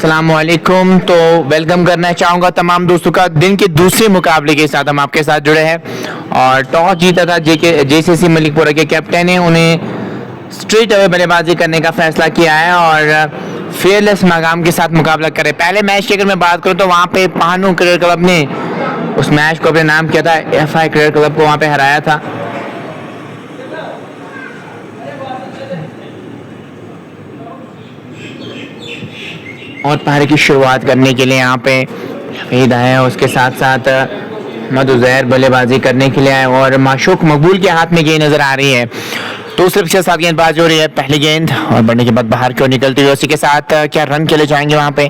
अस्सलामुअलैकुम। तो वेलकम करना चाहूँगा तमाम दोस्तों का दिन के दूसरे मुकाबले के साथ हम आपके साथ जुड़े हैं। और टॉस जीता था जेसीसी मलिकपुरा के कैप्टन ने, उन्हें स्ट्रेट अवे बल्लेबाजी करने का फैसला किया है और फेयरलेस मकाम के साथ मुकाबला करे। पहले मैच की अगर मैं बात करूँ तो वहाँ पे पहानू क्रिकेट क्लब ने उस मैच को अपने नाम किया था, FI क्रिकेट क्लब को वहाँ पे हराया था। और पारी की शुरुआत करने के लिए यहाँ पे हफीद आया, उसके साथ साथ मधुजैर बल्लेबाजी करने के लिए आए और माशूक मकबूल के हाथ में गेंद नजर आ रही है। दूसरे पिछले साथ गेंदबाजी हो रही है, पहली गेंद और बढ़ने के बाद बाहर क्यों निकलती हुई, उसी के साथ क्या रन के लिए जाएंगे वहाँ पे?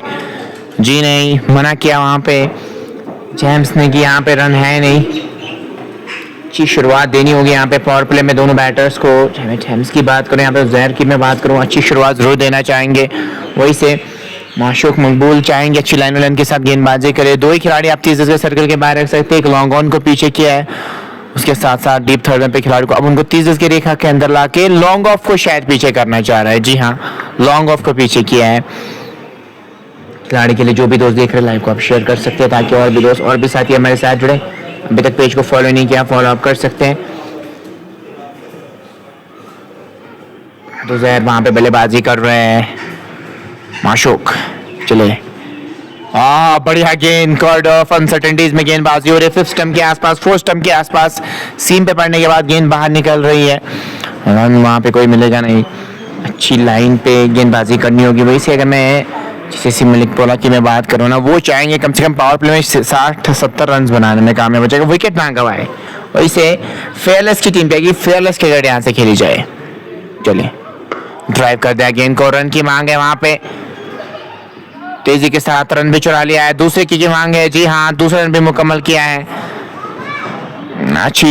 जी नहीं, मना किया वहाँ पे जेम्स ने कि यहाँ पे रन है नहीं। अच्छी शुरुआत देनी होगी यहाँ पे पावर प्ले में दोनों बैटर्स को। जेम्स की बात करें, यहाँ पे जहर की मैं बात करूँ, अच्छी शुरुआत जरूर देना चाहेंगे। वही से माशूक मकबूल चाहेंगे अच्छी लाइन वाइन के साथ गेंदबाजी करे। दो ही खिलाड़ी आप 30 गज सर्कल के बाहर रख सकते हैं, एक लॉन्ग ऑन को पीछे किया है, उसके साथ साथ डीप थर्ड में पे खिलाड़ी को अब उनको 30 गज की रेखा के अंदर लाके लॉन्ग ऑफ को शायद पीछे करना चाह रहा है। जी हाँ, लॉन्ग ऑफ को पीछे किया है। खिलाड़ी के लिए जो भी दोस्त देख रहे हैं लाइव को आप शेयर कर सकते हैं ताकि और भी दोस्त और भी साथी हमारे साथ जुड़े। अभी तक पेज को फॉलो नहीं किया, फॉलो आप कर सकते हैं। तो जहर वहां पे बल्लेबाजी कर रहे हैं, माशूक चले बढ़िया गेंद, कॉर्ड ऑफ अनसर्टेनिटीज में गेंदबाजी हो रही है। 5th स्टंप के आसपास, 4th स्टंप के आसपास सीम पे पड़ने के बाद गेंद बाहर निकल रही है। रन वहां पे कोई मिलेगा नहीं, अच्छी लाइन पे गेंदबाजी करनी होगी। वैसे अगर मैं जेसीसी मलिकपुरा की मैं बात करूँ ना, वो चाहेंगे कम से कम पावर प्ले में 60-70 रन बनाने में कामयाब हो जाएगा, विकेट ना गवाए। वैसे फेयरलेस की टीम पे आएगी, फेयरलेस क्रिकेट यहाँ से खेली जाए। चलिए ड्राइव कर दिया गेंद को, रन की मांग है वहां पे, तेजी के साथ रन भी चुरा लिया है। दूसरे की मांग है, जी हाँ, दूसरा रन भी मुकम्मल किया है। अच्छी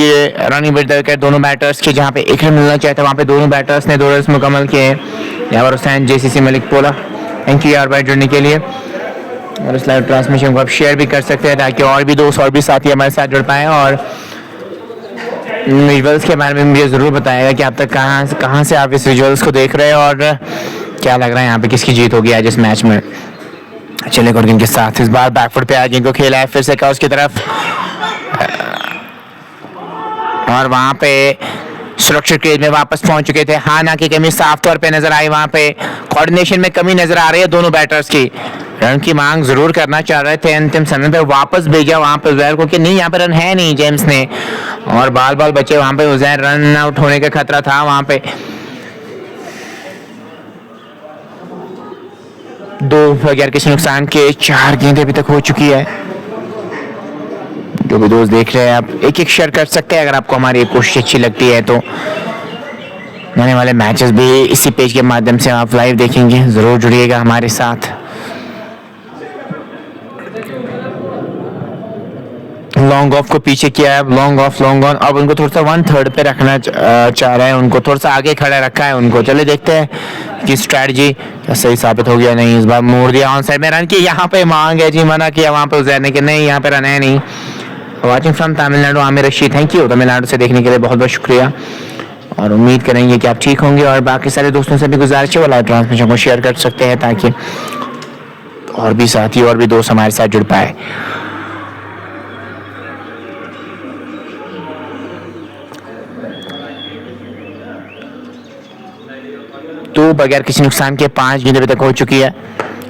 रनिंग विकेट दोनों बैटर्स की, जहाँ पे एक रन मिलना चाहिए था वहाँ पे दोनों बैटर्स ने 2 रन मुकम्मल किए। Yawar Hussain, JCC Malikpura, thank you यार भाई जुड़ने के लिए। और इस लाइव ट्रांसमिशन को आप शेयर भी कर सकते हैं ताकि और भी दोस्त और भी साथी हमारे साथ जुड़ पाए। और विजुअल्स के बारे में मुझे ज़रूर बताएगा कि आप तक कहाँ से आप इस विजुअल्स को देख रहे हैं और क्या लग रहा है यहाँ पे किसकी जीत होगी आज इस मैच में। चले गुरगिन के साथ इस बार बैकफुट पे आगे इनको खेला है, फिर से कॉस की तरफ और वहां पे सुरक्षित क्रीज में वापस पहुंच चुके थे। हाना की कमी साफ तौर पे नजर आई, वहां पे कोऑर्डिनेशन में कमी नजर आ रही है दोनों बैटर्स की। रन की मांग जरूर करना चाह रहे थे, अंतिम समय पे वापस भेजा वहां पे उजैर को कि नहीं यहाँ पे रन है नहीं जेम्स ने, और बाल बाल बचे वहां पे। उजैर रन आउट होने का खतरा था वहां पे। 2 बगैर किसी नुकसान के 4 गेंदें अभी तक हो चुकी है। जो भी दोस्त देख रहे हैं आप एक शेयर कर सकते हैं अगर आपको हमारी कोशिश अच्छी लगती है तो। आने वाले मैचेस भी इसी पेज के माध्यम से आप लाइव देखेंगे, जरूर जुड़िएगा हमारे साथ। लॉन्ग ऑफ को पीछे किया है, लॉन्ग ऑफ लॉन्ग ऑन, अब उनको थोड़ा सा 1/3 पे रखना चाह रहे हैं, उनको थोड़ा सा आगे खड़ा रखा है उनको। चले देखते हैं कि स्ट्रैटेजी सही साबित हो गया नहीं। इस बार मोड़ दिया ऑन साइड में, रन की यहाँ पे मांग है, जी मना किया वहां पे उजैर के नहीं यहाँ पे रन है नहीं। Watching from Tamil Nadu Aamir Rashid, thank you Tamil Nadu से देखने के लिए बहुत बहुत शुक्रिया। और उम्मीद करेंगे कि आप ठीक होंगे और बाकी सारे दोस्तों से भी गुजारिश है वो लाइव ट्रांसमिशन को शेयर कर सकते हैं ताकि और भी साथी और भी दोस्त हमारे साथ जुड़ पाए। तो बगैर किसी नुकसान के 5 गेंदें अभी तक हो चुकी है।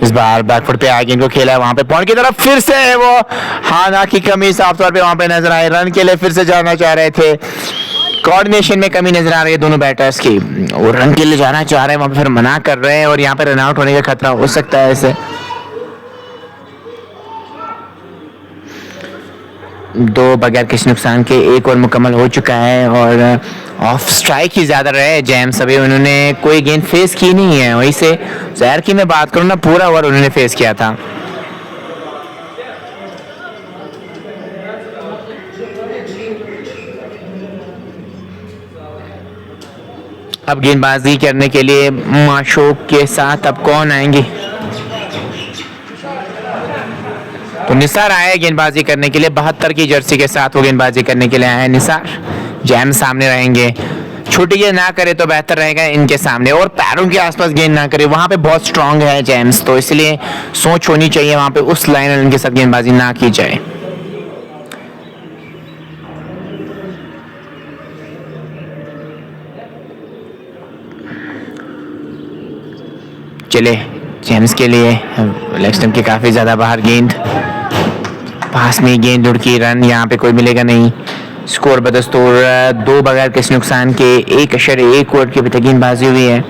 इस बार बैकफुट पे आगे इनको खेला है, वहां पे पॉइंट की तरफ फिर से वो हाना की कमी साफ तौर पे वहां पे नजर आई। रन के लिए फिर से जाना चाह रहे थे, कोऑर्डिनेशन में कमी नजर आ रही है दोनों बैटर्स की। वो रन के लिए जाना चाह रहे हैं, वहां पे फिर मना कर रहे हैं और यहाँ पे रन आउट होने का खतरा हो सकता है ऐसे। 2 बगैर किसी नुकसान के 1 ओवर मुकम्मल हो चुका है और ऑफ स्ट्राइक ही ज्यादा रहे जेम्स, अभी उन्होंने कोई गेंद फेस की नहीं है। वहीं से जहर की मैं बात करूं ना, पूरा ओवर उन्होंने फेस किया था। अब गेंदबाजी करने के लिए माशूक के साथ अब कौन आएंगे? तो निसार आए गेंदबाजी करने के लिए, 72 की जर्सी के साथ वो गेंदबाजी करने के लिए आए निसार। जैम सामने रहेंगे, छोटी गेंद ना करे तो बेहतर रहेगा इनके सामने, और पैरों के आसपास गेंद ना करे, वहां पे बहुत स्ट्रांग है जेम्स, तो इसलिए सोच होनी चाहिए वहां पे उस लाइन और इनके साथ गेंदबाजी ना की जाए। चले जेम्स के लिए लेग स्टंप के काफी ज्यादा बाहर गेंद, पास में गेंद उड़की, रन यहाँ पे कोई मिलेगा नहीं। स्कोर बदस्तूर 2 बगैर किसी नुकसान के 1.1 ओवर की अभी तक गेंदबाजी हुई है।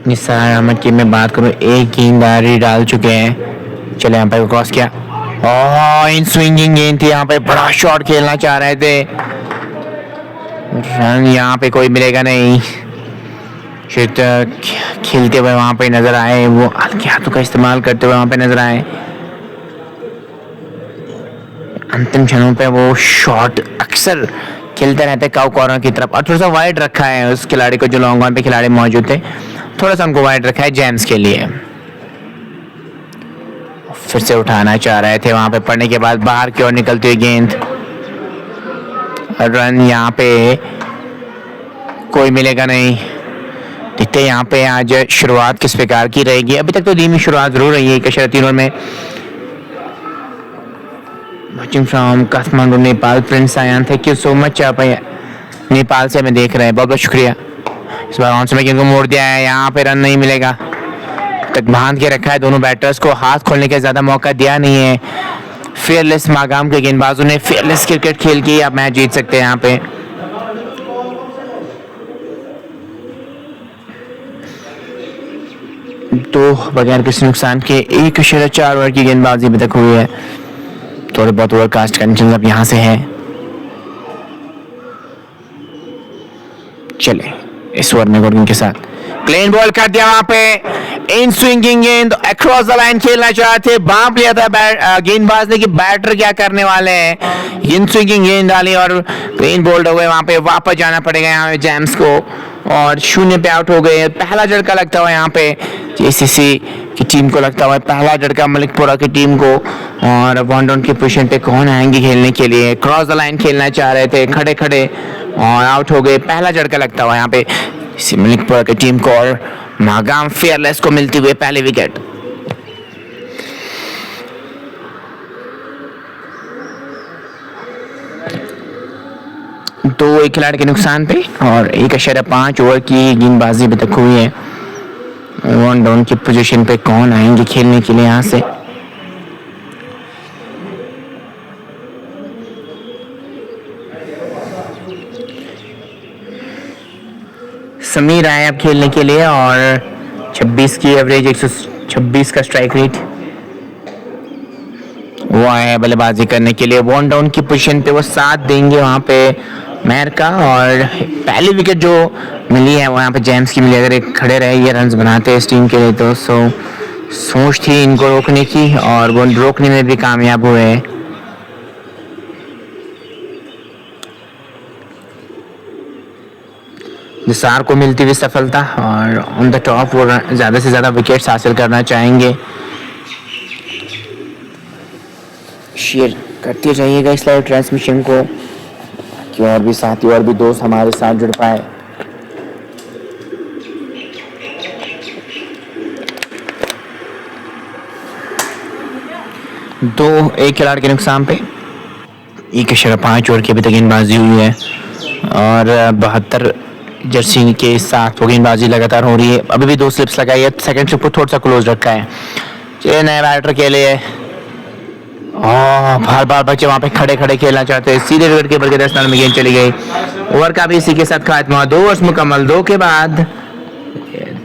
निसार अहमद की मैं बात करूं, एक गेंदबाजी डाल चुके हैं। चले यहाँ पे क्रॉस किया, इन स्विंगिंग गेंद थी, यहाँ पे बड़ा शॉट खेलना चाह रहे थे, रन यहाँ पे कोई मिलेगा नहीं। शायद खेलते हुए वहां पे नजर आए, वो हल्के हाथों का इस्तेमाल करते हुए वहां पे नजर आए। अंतिम क्षणों पे वो शॉट अक्सर खेलते रहते काउ कॉर्नर की तरफ, और थोड़ा सा वाइड रखा है उस खिलाड़ी को, जो लॉन्ग ऑन पे खिलाड़ी मौजूद थे, थोड़ा सा उनको वाइड रखा है जेम्स के लिए। फिर से उठाना चाह रहे थे, वहां पे पड़ने के बाद बाहर की ओर निकलती हुई गेंद, रन यहाँ पे कोई मिलेगा नहीं। देखते हैं यहाँ पे आज शुरुआत किस प्रकार की रहेगी। अभी तक तो धीमी शुरुआत जरूर रही है 3 ओवर में। Watching from Kathmandu Nepal, prince Ayaan, thank you so much. आप नेपाल से हमें देख रहे हैं, बहुत बहुत शुक्रिया। इस बार ऑन में गेंद को मोड़ दिया है, यहाँ पे रन नहीं मिलेगा, तक बांध के रखा है दोनों बैटर्स को, हाथ खोलने का ज्यादा मौका दिया नहीं है। फेयरलेस मागाम के गेंदबाजों ने फेयरलेस क्रिकेट खेल के आप मैच जीत सकते हैं यहाँ पे। तो बगैर किसी नुकसान के 1.4 ओवर की गेंदबाजी अभी तक हुई है। थोड़े बहुत ओवर कास्ट कंडीशन अब यहाँ से है। चले इस ओवर में गोर्गिन के साथ क्लीन बॉल कर दिया, वहां पे इन स्विंगिंग गेंद अक्रॉस द लाइन खेलना चाहते, बांप लिया था गेंदबाज ने कि बैटर क्या करने वाले हैं, इन स्विंगिंग गेंद डाली और क्लीन बोल्ड हो गए। वहां पे वापस जाना पड़ेगा यहाँ जेम्स को, और 0 पे आउट हो गए। पहला झटका लगता हुआ यहाँ पे जेसीसी की टीम को लगता हुआ पहला झटका मलिकपुरा की टीम को, और वन डाउन की पोजीशन पे कौन आएंगे खेलने के लिए, क्रॉस द लाइन खेलना चाह रहे थे खड़े खड़े और आउट हो गए। पहला झटका लगता हुआ यहाँ पे मलिकपुरा की टीम को, और मागाम फेयरलेस को मिलती हुई पहली विकेट। तो एक खिलाड़ी के नुकसान पे और 1.5 ओवर की गेंदबाजी अभी तक हुई है। वन डाउन की पोजीशन पे कौन आएंगे खेलने के लिए यहाँ से, समीर आए अब खेलने के लिए, और 26 की एवरेज, 126 का स्ट्राइक रेट, वो आए बल्लेबाजी करने के लिए। वन डाउन की पोजीशन पे वो साथ देंगे वहां पे मैर का, और पहली विकेट जो मिली है वो यहाँ पे जेम्स की मिली। अगर एक खड़े रहे ये रन्स बनाते इस टीम के लिए तो सोच थी इनको रोकने की, और वो रोकने में भी कामयाब हुए। निसार को मिलती हुई सफलता, और ऑन द टॉप वो ज्यादा से ज्यादा विकेट्स हासिल करना चाहेंगे। शेयर करते जाइएगा इस लाइव ट्रांसमिशन को कि और भी साथी और भी दोस्त हमारे साथ जुड़ पाए। एक खिलाड़ी के नुकसान पे 1.5 ओवर की अभी तक गेंदबाजी हुई है, और 72 जर्सी के साथ वो गेंदबाजी लगातार हो रही है। अभी भी 2 स्लिप्स लगाई है, सेकंड स्लिप को थोड़ा सा क्लोज रखा है। चलिए नए बैटर के लिए बार बार बच्चे वहां पे खड़े खड़े खेलना चाहते हैं, सीधे विकेट कीपर के 10 रन में गेंद चली गई। ओवर का भी इसी के साथ खात्मा, 2 ओवर्स मुकम्मल, 2 के बाद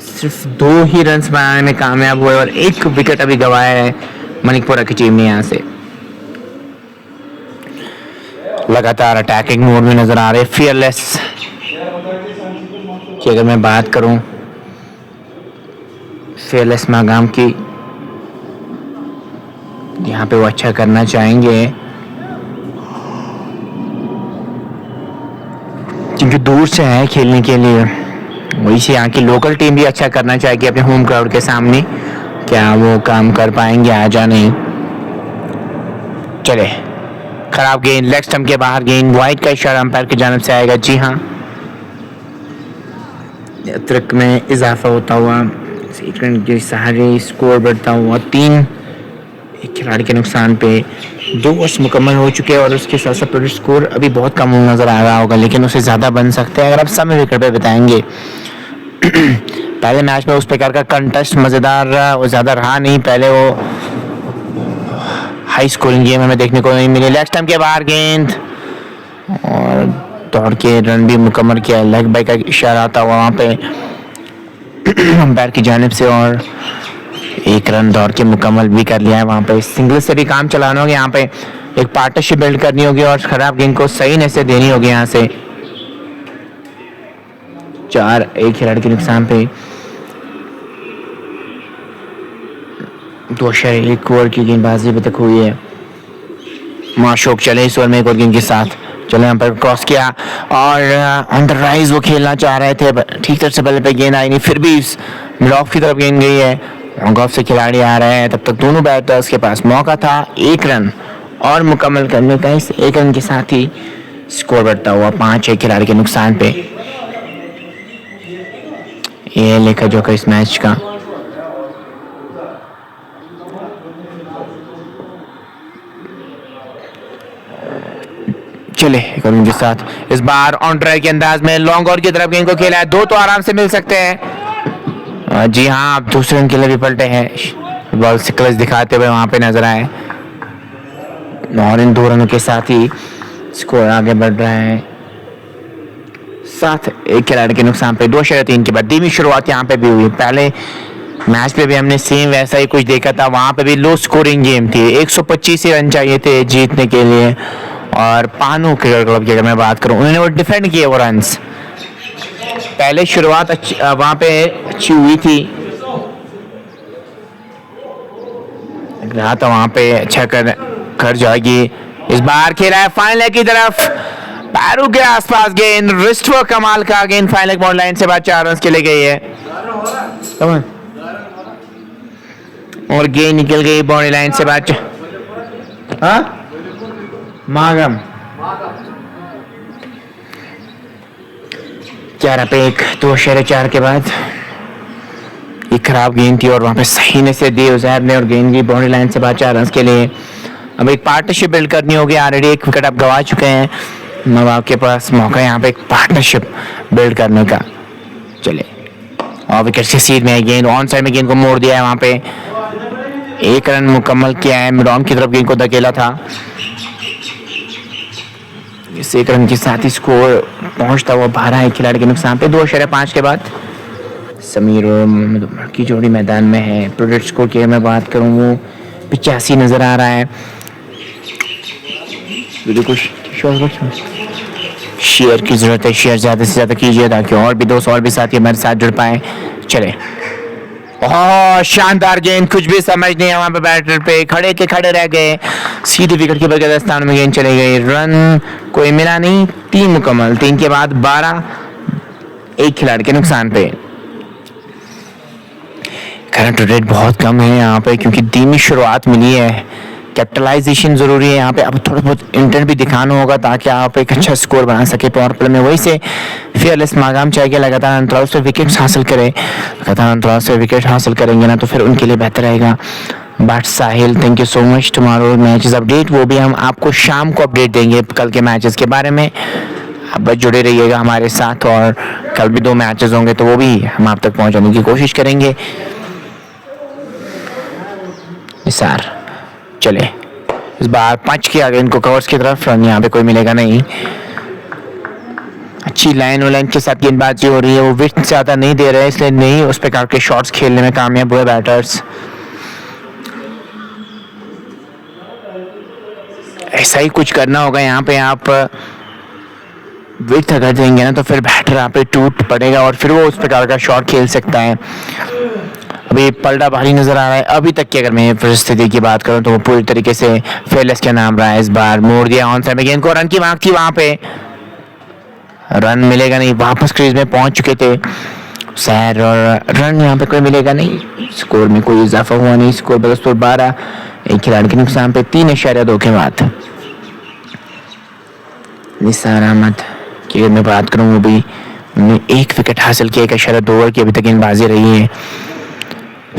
सिर्फ 2 ही रन बनाने में कामयाब हुए, और 1 विकेट अभी गंवाया है मणिकपुरा की टीम ने। यहाँ से लगातार अटैकिंग मोड में नजर आ रहे फियरलेस की। अगर मैं बात करूं फेयरलेस मागाम की, यहाँ पे वो अच्छा करना चाहेंगे क्योंकि दूर से है खेलने के लिए, वही से यहाँ की लोकल टीम भी अच्छा करना चाहेगी अपने होम क्राउड के सामने। क्या वो काम कर पाएंगे? आजा नहीं। चले, खराब गेंद, लेग स्टंप के बाहर गेंद, वाइड का इशारा अंपायर की जानिब से आएगा। जी हाँ, अतिरिक्त में इजाफा होता हुआ 1 रन के सहारे स्कोर बढ़ता हुआ 3, एक खिलाड़ी के नुकसान पे 2 ओवर्स मुकम्मल हो चुके हैं और उसके साथ साथ टोटल स्कोर अभी बहुत कम नजर आ रहा होगा, लेकिन उससे ज़्यादा बन सकते हैं अगर आप समय विकेट पे बताएंगे। पहले मैच में उस प्रकार का कंटेस्ट मज़ेदार वो ज़्यादा रहा नहीं, पहले वो हाई स्कोरिंग गेम हमें देखने को नहीं मिली। लेग स्टंप के बाहर गेंद और दौड़ के रन भी मुकम्मल किया, लेग बाई का इशारा आता हुआ वहाँ पे अंपायर की जानिब से और 1 रन दौड़ के मुकम्मल भी कर लिया है। वहाँ पे सिंगल से भी काम चलाना होगा, यहाँ पे एक पार्टनरशिप बिल्ड करनी होगी और खराब गेंद को सही ने से देनी होगी। यहाँ से 4, एक खिलाड़ी के नुकसान पे 2.1 ओवर की गेंदबाजी अभी तक हुई है। माशूक चले इस ओवर में 1 और गेंद के साथ, चले यहाँ पर क्रॉस किया और ऑन द राइज वो खेलना चाह रहे थे, ठीक तरह से बल्ले पे गेंद आई नहीं, फिर भी मिड ऑफ की तरफ गेंद गई है। लॉन्ग ऑफ से खिलाड़ी आ रहे हैं, तब तक दोनों बैटर्स के पास मौका था 1 रन और मुकम्मल करने का। इस 1 रन के साथ ही स्कोर बढ़ता हुआ 5, एक खिलाड़ी के नुकसान पे। ये लेखा जोखा इस मैच का। चले एक और के साथ इस बार ऑन ट्राई के अंदाज में लॉन्ग ऑन की तरफ गेंद को खेला है, 2 तो आराम से मिल सकते हैं। जी हाँ, आप दूसरे रन के लिए भी पलटे हैं, बॉल सिक्लेस दिखाते हुए वहां पे नजर आए और इन 2 रनों के साथ ही स्कोर आगे बढ़ रहा है 7, एक खिलाड़ी के नुकसान पे। 2.3 के बाद धीमी शुरुआत यहाँ पे भी हुई। पहले मैच पे भी हमने सेम वैसा ही कुछ देखा था, वहां पे भी लो स्कोरिंग गेम थी, 125 ही रन चाहिए थे जीतने के लिए। और पानू क्रिकेट क्लब की अगर मैं बात करूं, उन्होंने वो डिफेंड किए वो रन्स। पहले शुरुआत वहां पे अच्छी हुई थी, रहा था वहां पे अच्छा कर जाएगी। इस बार खेला है फाइनल की तरफ, पैरों के आसपास गेंद, रिस्ट वर्क कमाल का, गेंद फाइनल बाउंड्री लाइन से बाद 4 रन के लिए गई है और गेंद निकल गई बाउंड्री लाइन से बाद। मागम 4 पे 1, 2.4 के बाद एक खराब गेंद थी और वहां पे सही ने से दी उजैर ने और गेंद की बाउंड्री लाइन से बाद 4 रन के लिए। अब एक पार्टनरशिप बिल्ड करनी होगी, ऑलरेडी 1 विकेट आप गवा चुके हैं, अब आपके पास मौका यहाँ पे एक पार्टनरशिप बिल्ड करने का। चले और विकेट की सीध में गेंद ऑन साइड में गेंद को मोड़ दिया है, वहां पे 1 रन मुकम्मल किया है। मिड ऑन की तरफ गेंद को धकेला था, इस 1 रन के साथ ही स्कोर पहुंचता हुआ 12, एक खिलाड़ी के नुकसान पे। 2.5 के बाद समीर और मोहम्मद उमर की जोड़ी मैदान में है। प्रोजेक्ट स्कोर की मैं बात करूं वो 85 नजर आ रहा है। शेयर की जरूरत है, शेयर ज्यादा से ज्यादा कीजिए ताकि और भी दोस्त और भी साथी हमारे साथ जुड़ पाए। चले, शानदार गेंद, कुछ भी समझ नहीं है वहां पे, बैटर पे खड़े के खड़े रह गए, सीधे विकेट के बगैर स्थान में गेंद चले गई, रन कोई मिला नहीं। 3 मुकम्मल, 3 के बाद 12, एक खिलाड़ी के नुकसान पे। करंट रेट बहुत कम है यहाँ पे क्योंकि धीमी शुरुआत मिली है, कैपिटलाइजेशन जरूरी है यहाँ पे। अब थोड़ा बहुत इंटेंट भी दिखाना होगा ताकि आप एक अच्छा स्कोर बना सके पावर प्ले में। वही से फेयरलेस मागाम चाहिए, लगातार अंतराल से विकेट हासिल करें, लगातार अंतराल से विकेट हासिल करेंगे ना तो फिर उनके लिए बेहतर रहेगा। But Sahil, thank you so much. Tomorrow matches update, वो भी हम आपको शाम को अपडेट देंगे कल के मैचेस के बारे में। आप बस जुड़े रहिएगा हमारे साथ और कल भी 2 मैचेस होंगे तो वो भी हम आप तक पहुंचाने की कोशिश करेंगे। निसार चले, इस बार पंच किया गया इनको कवर्स की तरफ, रन यहाँ पे कोई मिलेगा नहीं। अच्छी लाइन और लाइन के साथ गेंदबाजी हो रही है, वो विकेट ज्यादा नहीं दे रहे हैं इसलिए नहीं उस प्रकार के शॉट्स खेलने में कामयाब हुए बैटर्स। ऐसा ही कुछ करना होगा यहाँ पे, आप विकेट अगर देंगे ना तो फिर बैटर यहाँ पे टूट पड़ेगा और फिर वो उस प्रकार का शॉट खेल सकता है। अभी पलटा भारी नजर आ रहा है, अभी तक की अगर मैं परिस्थिति की बात करूं तो वो पूरी तरीके से फेयरलेस के नाम रहा है। इस बार मोड़ दिया ऑन साइड में गेंद को, रन की मांग थी वहां पे, रन मिलेगा नहीं, वापस क्रीज में पहुंच चुके थे सैर और रन यहाँ पे कोई मिलेगा नहीं, स्कोर में कोई इजाफा हुआ नहीं, स्कोर 12, एक खिलाड़ी के नुकसान पे 3.2 के बाद। निसार अहमद की अगर मैं बात करूँ, वो भी उन्होंने 1 विकेट हासिल किया, 1.2 ओवर की अभी तक गेंदबाजी रही है।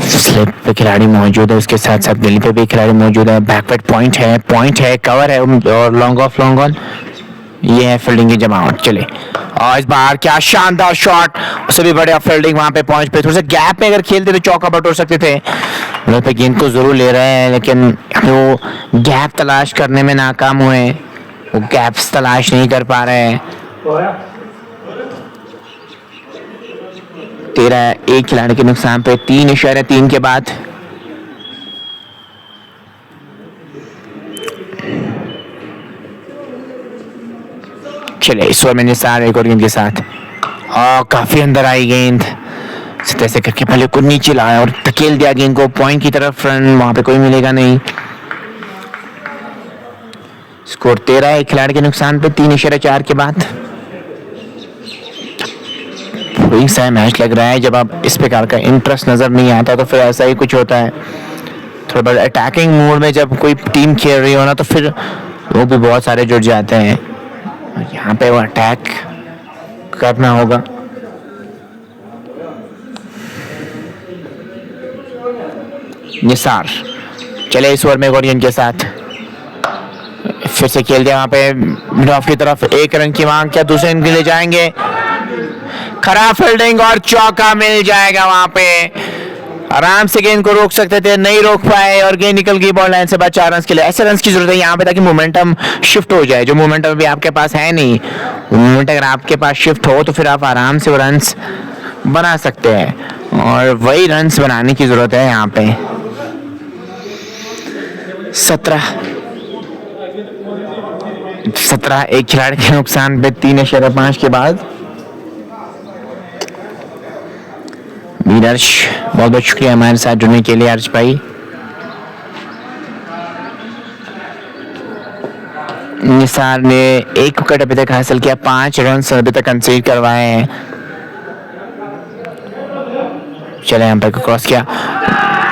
स्लिप पे खिलाड़ी मौजूद है, उसके साथ साथ गली पे भी खिलाड़ी मौजूद है। बैकवर्ड पॉइंट है, कवर है और लॉन्ग ऑन ये है फील्डिंग की जमावट। चले और इस बार क्या शानदार शॉट, उससे भी बड़े फील्डिंग वहां पे पहुंच पे, थोड़ा सा गैप में अगर खेलते तो चौका बटोर सकते थे। उन्होंने पे गेंद को जरूर ले रहे हैं, लेकिन वो गैप तलाश करने में नाकाम हुए, वो गैप्स तलाश नहीं कर पा रहे हैं। 13 एक खिलाड़ी के नुकसान पे 3.3 के बाद। चले इस ओवर में निसार एक और गेंद के साथ, और काफी अंदर आई गेंद, ऐसे करके पहले को नीचे लाया और धकेल दिया गेंद को पॉइंट की तरफ। रन वहां पे कोई मिलेगा नहीं। स्कोर 13 एक खिलाड़ी के नुकसान पे 3.4 के बाद। वही सा मैच लग रहा है, जब आप इस प्रकार का इंटरेस्ट नजर नहीं आता तो फिर ऐसा ही कुछ होता है। थोड़ा बड़ा अटैकिंग मोड में जब कोई टीम खेल रही हो ना, तो फिर वो भी बहुत सारे जुड़ जाते हैं। यहाँ पे वो अटैक करना होगा। निसार चले इस ओवर में गोरियन के साथ, फिर से खेल दिया वहां पे मिड ऑफ की तरफ, 1 रन की मांग, क्या दूसरे इनिंग के लिए जाएंगे? खराब फील्डिंग और चौका मिल जाएगा वहां पे। आराम से गेंद को रोक सकते थे, नहीं रोक पाए और गेंद निकल गई बॉल लाइन से बाद 4 रन के लिए। ऐसे रन की जरूरत है यहाँ पे ताकि मोमेंटम शिफ्ट हो जाए, जो मोमेंटम अभी आपके पास है नहीं। मोमेंटम अगर आपके पास शिफ्ट हो तो फिर आप आराम से वो रन्स बना सकते हैं, और वही रन्स बनाने की जरूरत है यहाँ पे। 17 एक खिलाड़ी के नुकसान पे 3.5 के बाद। मीरर्श बहुत बहुत शुक्रिया हमारे साथ जुड़ने के लिए अर्श भाई। निसार ने 1 विकेट अभी तक हासिल किया, 5 रन अभी तक कंसीड करवाए हैं। चले अंपायर को क्रॉस किया,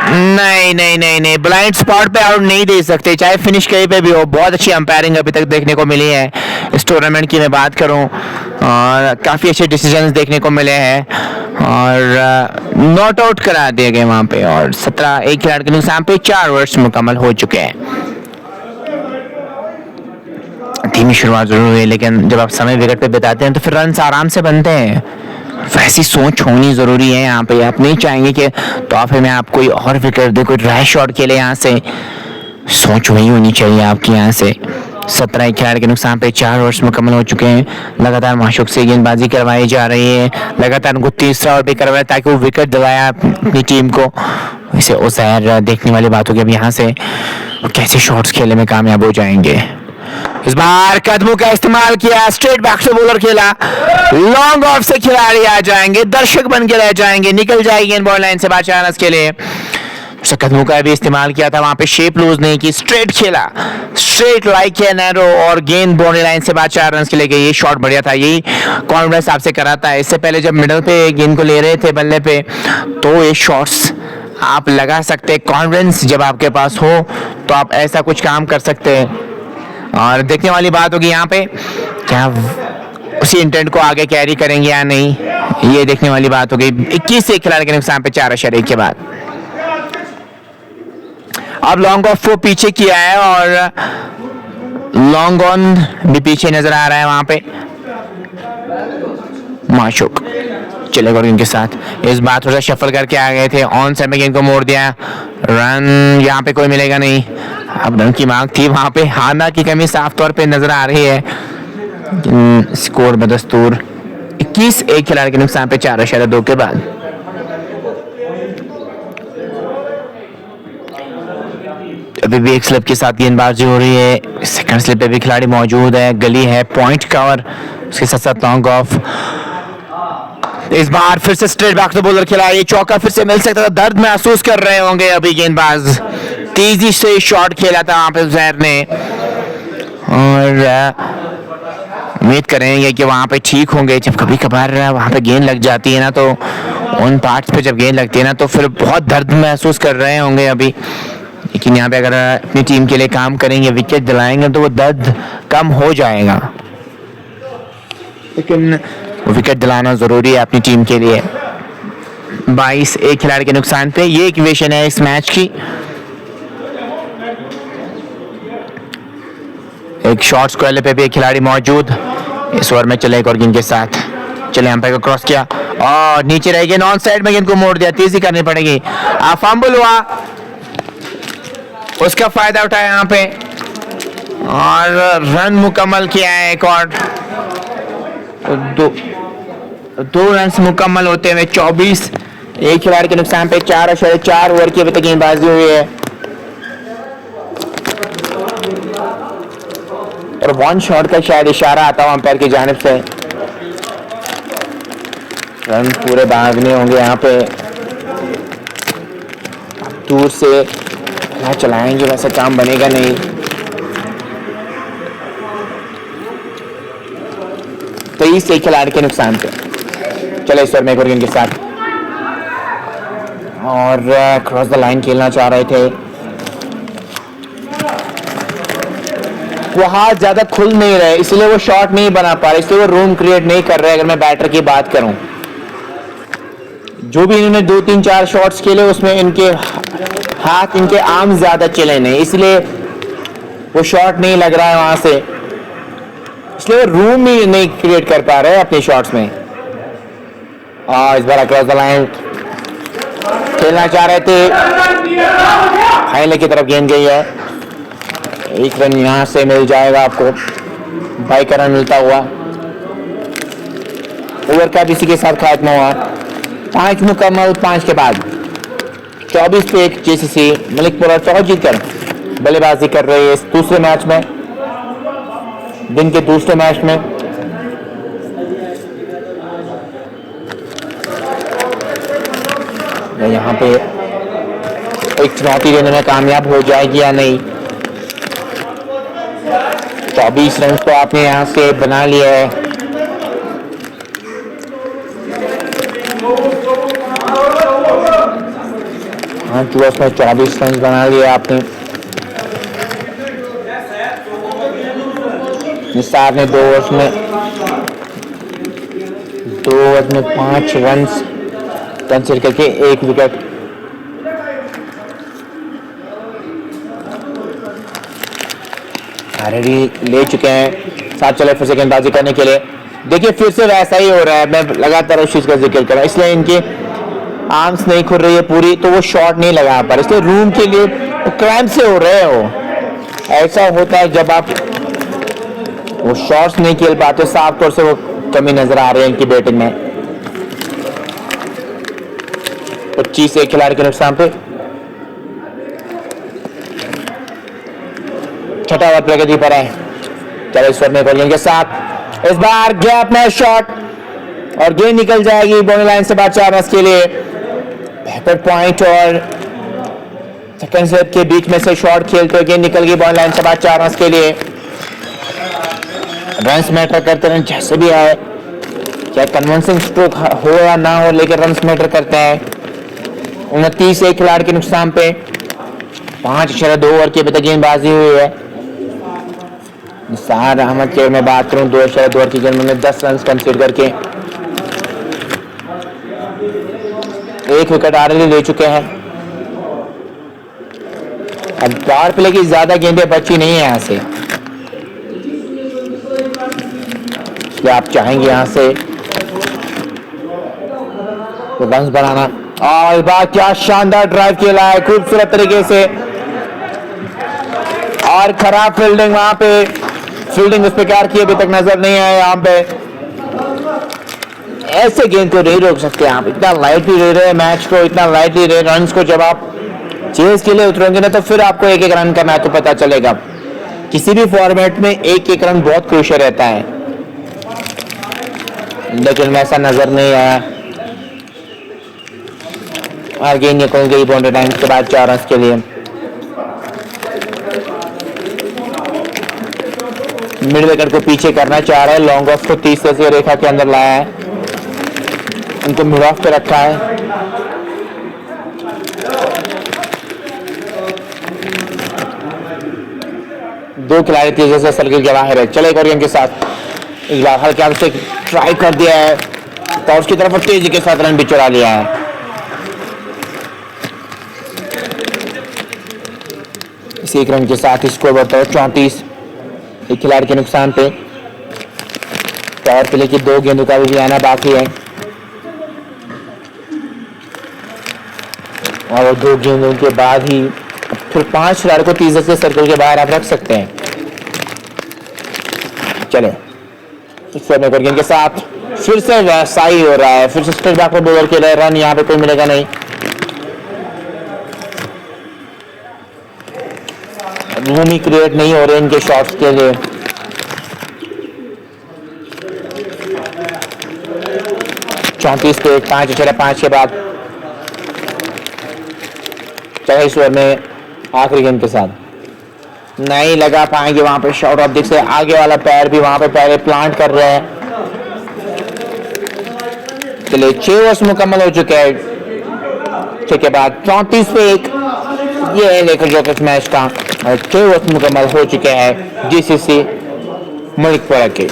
नहीं, ब्लाइंड स्पॉट पे आउट नहीं दे सकते, चाहे फिनिश कहीं पे भी हो। बहुत अच्छी अंपायरिंग अभी तक देखने को मिली है इस टूर्नामेंट की मैं बात करूं, और काफी अच्छे डिसीजंस देखने को मिले हैं, और नॉट आउट करा दिए गए वहां पे। और 17 एक खिलाड़ी के नुकसान पे 4 ओवर्स मुकम्मल हो चुके हैं। धीमी शुरुआत जरूर हुई, लेकिन जब आप समय विकेट पे बिताते हैं तो फिर रन आराम से बनते हैं। वैसी सोच होनी जरूरी है यहाँ पे। आप नहीं चाहेंगे कि तोहफे में आप कोई और विकेट दे, कोई रैश शॉट खेले, यहाँ से सोच वही होनी चाहिए आपकी यहाँ से। 17 खिलाड़ी के नुकसान पे 4 ओवर्स मुकम्मल हो चुके हैं। लगातार माशूक से गेंदबाजी करवाई जा रही है, लगातार उनको तीसरा ओवर भी करवाया ताकि वो विकेट दिलाया अपनी टीम को। इसे उज़ैर देखने वाली बात होगी अब यहाँ से कैसे शॉट्स खेलने में कामयाब हो जाएंगे। इस बार कदमों का इस्तेमाल किया, स्ट्रेट बैक से बॉलर खेला, लॉन्ग ऑफ से खिलाड़ी आ जाएंगे, दर्शक बन के रह जाएंगे, निकल जाएगी गेंद बॉल लाइन से बाहर 4 रन के लिए। कदमों का भी इस्तेमाल किया था, वहां पे शेप लूज नहीं की, स्ट्रेट खेला, स्ट्रेट लाइक है नैरो, और गेंद बाउंड्री लाइन से बाद 4 रन के लिए गई। ये शॉट बढ़िया था, यही कॉन्फिडेंस आपसे कराता है। इससे पहले जब मिडल पे गेंद को ले रहे थे बल्ले पे, तो ये शॉट्स आप लगा सकते हैं। कॉन्फिडेंस जब आपके पास हो तो आप ऐसा कुछ काम कर सकते हैं। और देखने वाली बात होगी यहाँ पे क्या उसी इंटेंट को आगे कैरी करेंगे या नहीं, ये देखने वाली बात होगी। 21 से खिलाड़ी के नुकसान पे 4.1 के बाद। अब लॉन्ग ऑफ को पीछे किया है और लॉन्ग ऑन भी पीछे नजर आ रहा है वहां पे। माशूक चलेगा इनके साथ, इस बार थोड़ा शफल करके आ गए थे, ऑन साइड में गेंद को मोड़ दिया, रन यहाँ पे कोई मिलेगा नहीं। अब रन की मांग थी वहां पे, हाना की कमी साफ तौर पे नजर आ रही है। स्कोर बदस्तूर 21 एक खिलाड़ी के नुकसान पे 4.2 के बाद। अभी भी एक स्लिप के साथ गेंदबाजी हो रही है, सेकंड स्लिप पे भी खिलाड़ी मौजूद है, गली है, पॉइंट कवर, उसके साथ साथ लॉन्ग ऑफ। इस बार फिर से स्ट्रेट बैक से बॉलर खिला, ये चौका फिर से मिल सकता था, दर्द महसूस कर रहे होंगे अभी गेंदबाज। तेजी से शॉट खेला था वहां पे उज़ैर ने, और उम्मीद करेंगे कि वहाँ पे ठीक होंगे। जब कभी कभार वहाँ पे गेंद लग जाती है ना, तो उन पार्ट्स पे जब गेंद लगती है ना, तो फिर बहुत दर्द महसूस कर रहे होंगे अभी। लेकिन यहाँ पे अगर अपनी टीम के लिए काम करेंगे, विकेट दिलाएंगे, तो वो दर्द कम हो जाएगा। लेकिन विकेट दिलाना ज़रूरी है अपनी टीम के लिए। 22 एक खिलाड़ी के नुकसान पे, ये इक्वेशन है इस मैच की। एक शॉर्ट स्क्वायर पे भी एक खिलाड़ी मौजूद। इस ओवर में चले एक और गेंद के साथ। चले अंपायर को क्रॉस किया और नीचे रह गए, नॉन साइड में गेंद को मोड़ दिया। तेजी करनी पड़ेगी। फंबल हुआ, उसका फायदा उठाया यहाँ पे और रन मुकम्मल किया है। एक और दो रन मुकम्मल होते हुए 24 एक खिलाड़ी के नुकसान पे 4.4 ओवर की अभी तक गेंदबाजी हुई है और वन शॉट का शायद इशारा आता है अंपायर की जानिब से। रन पूरे भागने होंगे यहाँ पे। दूर से क्या चलाएंगे, वैसे काम बनेगा नहीं। तो इस एक खिलाड़ी के नुकसान पे चले इस ओवर में एक और गेंद के साथ और क्रॉस द लाइन खेलना चाह रहे थे। वो हाथ ज्यादा खुल नहीं रहे, इसलिए वो शॉट नहीं बना पा रहे, इसलिए वो रूम क्रिएट नहीं कर रहे। अगर मैं बैटर की बात करूं, जो भी इन्होंने 2-3-4 शॉट्स खेले, उसमें इनके हाथ, इनके आर्म ज्यादा चले नहीं, इसलिए वो शॉट नहीं लग रहा है वहां से। इसलिए वो रूम ही नहीं क्रिएट कर पा रहे अपने शॉट्स में। और इस बार क्रॉस द लाइन खेलना चाह रहे थे, फाइनल की तरफ गेंद गई है। एक रन यहां से मिल जाएगा आपको, 22 का रन मिलता हुआ। ओवर का भी इसी के साथ खत्म हुआ। 5 मुकम्मल 5 के बाद 24 पे 1 जेसीसी मलिकपुरा टॉस जीतकर बल्लेबाजी कर रही है इस दूसरे मैच में, दिन के दूसरे मैच में। यहाँ पे एक चुनौती देने में कामयाब हो जाएगी या नहीं। 24 रन तो आपने यहाँ से बना लिया है। हाँ, 24 रन बना लिया आपने। निसार ने 2 ओवर में 5 रन कंसीडर करके 1 विकेट। ऑलरेडी ले चुके हैं। साथ चले फिर से गेंदबाजी करने के लिए। देखिए फिर से वैसा ही हो रहा है, मैं लगातार उस चीज का जिक्र कर रहा हूं, इसलिए इनके आर्म्स नहीं खुल रही है पूरी, तो वो शॉट नहीं लगा पा रहे, इसलिए रूम के लिए क्रैम्प से हो रहे हो। ऐसा होता है जब आप वो शॉट्स नहीं खेल पाते, साफ तौर से वो कमी नजर आ रही है इनकी बैटिंग में। 25 एक खिलाड़ी के नुकसान पे छठा ओवर प्रगति पर है। चलो इस ओवर में के साथ इस बार गैप में शॉट और गेंद निकल जाएगी बाउंड्री लाइन से बाहर 4 रन के लिए। बेहतर पॉइंट और सेकंड स्टेप के बीच में से शॉट खेलते हुए गेंद निकल गई बाउंड्री लाइन से बाहर 4 रन के लिए। रन्स मैटर करते हैं जैसे भी आए, चाहे कन्वेंशन स्ट्रोक हो या ना हो, लेकिन रन्स मैटर करते हैं। 29 एक खिलाड़ी के नुकसान पे 5.2 ओवर की अभी तक गेंदबाजी हुई है। निसार अहमद की मैं बात करूं, 2.2 ओवर की गेंद में 10 रन कंसीडर करके 1 विकेट ऑलरेडी ले चुके हैं। अब पावर प्ले की ज्यादा गेंदें बची नहीं है यहाँ से, इसलिए आप चाहेंगे यहाँ से रन बनाना। और इस बार क्या शानदार ड्राइव खेला है खूबसूरत तरीके से, और खराब फील्डिंग, वहां पे फील्डिंग उस प्रकार की अभी तक नजर नहीं आया। यहाँ पे ऐसे गेंद को नहीं रोक सकते आप, इतना लाइटली ले रहे हैं मैच को, इतना लाइटली ले रन को। जब आप चेस के लिए उतरेंगे ना, तो फिर आपको 1-1 रन का महत्व पता चलेगा। किसी भी फॉर्मेट में 1-1 रन बहुत क्रूशियल रहता है, लेकिन वैसा नजर नहीं आया। और गेंद निकल गई बाउंड्री लाइन के बाद 4 रन के लिए। मिड विकेट को पीछे करना चाह रहा है, लॉन्ग ऑफ को 30 गज रेखा के अंदर लाया है, उनको मिड ऑफ पे रखा है। दो खिलाड़ी तेजी से सर्किल के बाहर है। चले एक और गेंद के साथ इस बार हल्के हाथ से ट्राई कर दिया है तो उसकी तरफ तेजी के साथ रन भी चुरा लिया है। इसी एक रन के साथ स्कोर बढ़ता है 34, एक खिलाड़ी के नुकसान पे। पावर प्ले की 2 गेंदों का भी आना बाकी है और 2 गेंदों के बाद ही फिर 5 खिलाड़ी को 30 से सर्कल के बाहर आप रख सकते हैं। चले एक और गेंद के साथ फिर से वैसा ही हो रहा है, फिर से स्ट्रेट बैक पर बॉलर के लिए रन यहाँ पे कोई मिलेगा नहीं। रूम ही क्रिएट नहीं हो रहे इनके शॉट्स के लिए। चौंतीस पे 5 के बाद चाहे इस ओवर में आखिरी गेंद के साथ नहीं लगा पाएंगे वहां पे शॉट। आप देख सकते हैं आगे वाला पैर भी वहां पे पहले प्लांट कर रहे हैं। चलिए 6 ओवर्स मुकम्मल हो चुके हैं, 6 के बाद 34 पे 1 ये है लेकर जो इस मैच का 6 ओवर्स मुकम्मल हो चुके हैं जीसीसी मलिकपुरा के।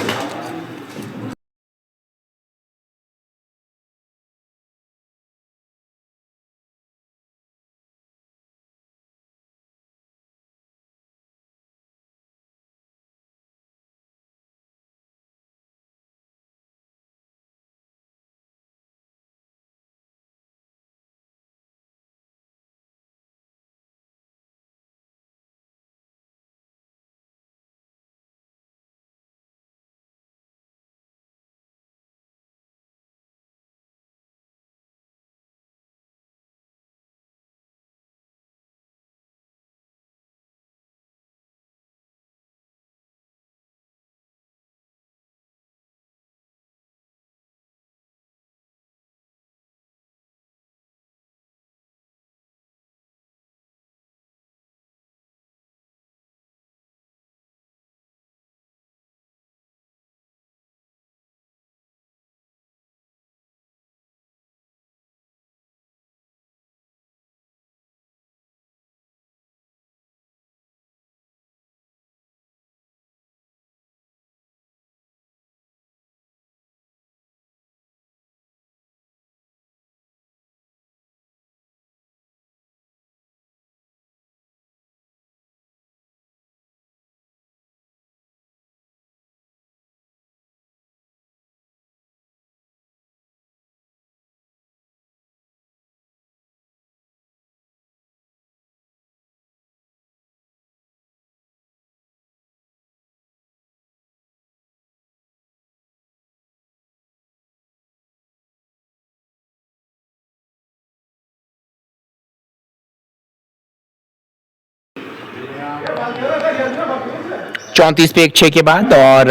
चौंतीस पे 1 6 के बाद और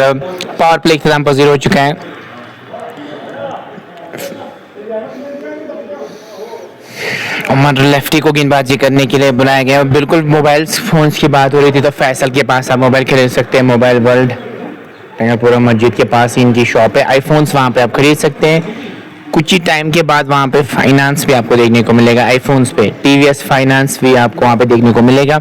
पावर प्ले इख्तिताम पजीर हो चुका है। उमर लेफ्टी को गेंदबाजी करने के लिए बुलाया गया। बिल्कुल मोबाइल फोन्स की बात हो रही थी तो फैसल के पास आप मोबाइल खरीद सकते हैं। मोबाइल वर्ल्ड पूरा मस्जिद के पास ही इनकी शॉप है। आईफोन्स वहाँ पे आप खरीद सकते हैं। कुछ ही टाइम के बाद वहाँ पे फाइनेंस भी आपको देखने को मिलेगा आईफोन्स पे। टीवीएस फाइनेंस भी आपको वहाँ पे देखने को मिलेगा।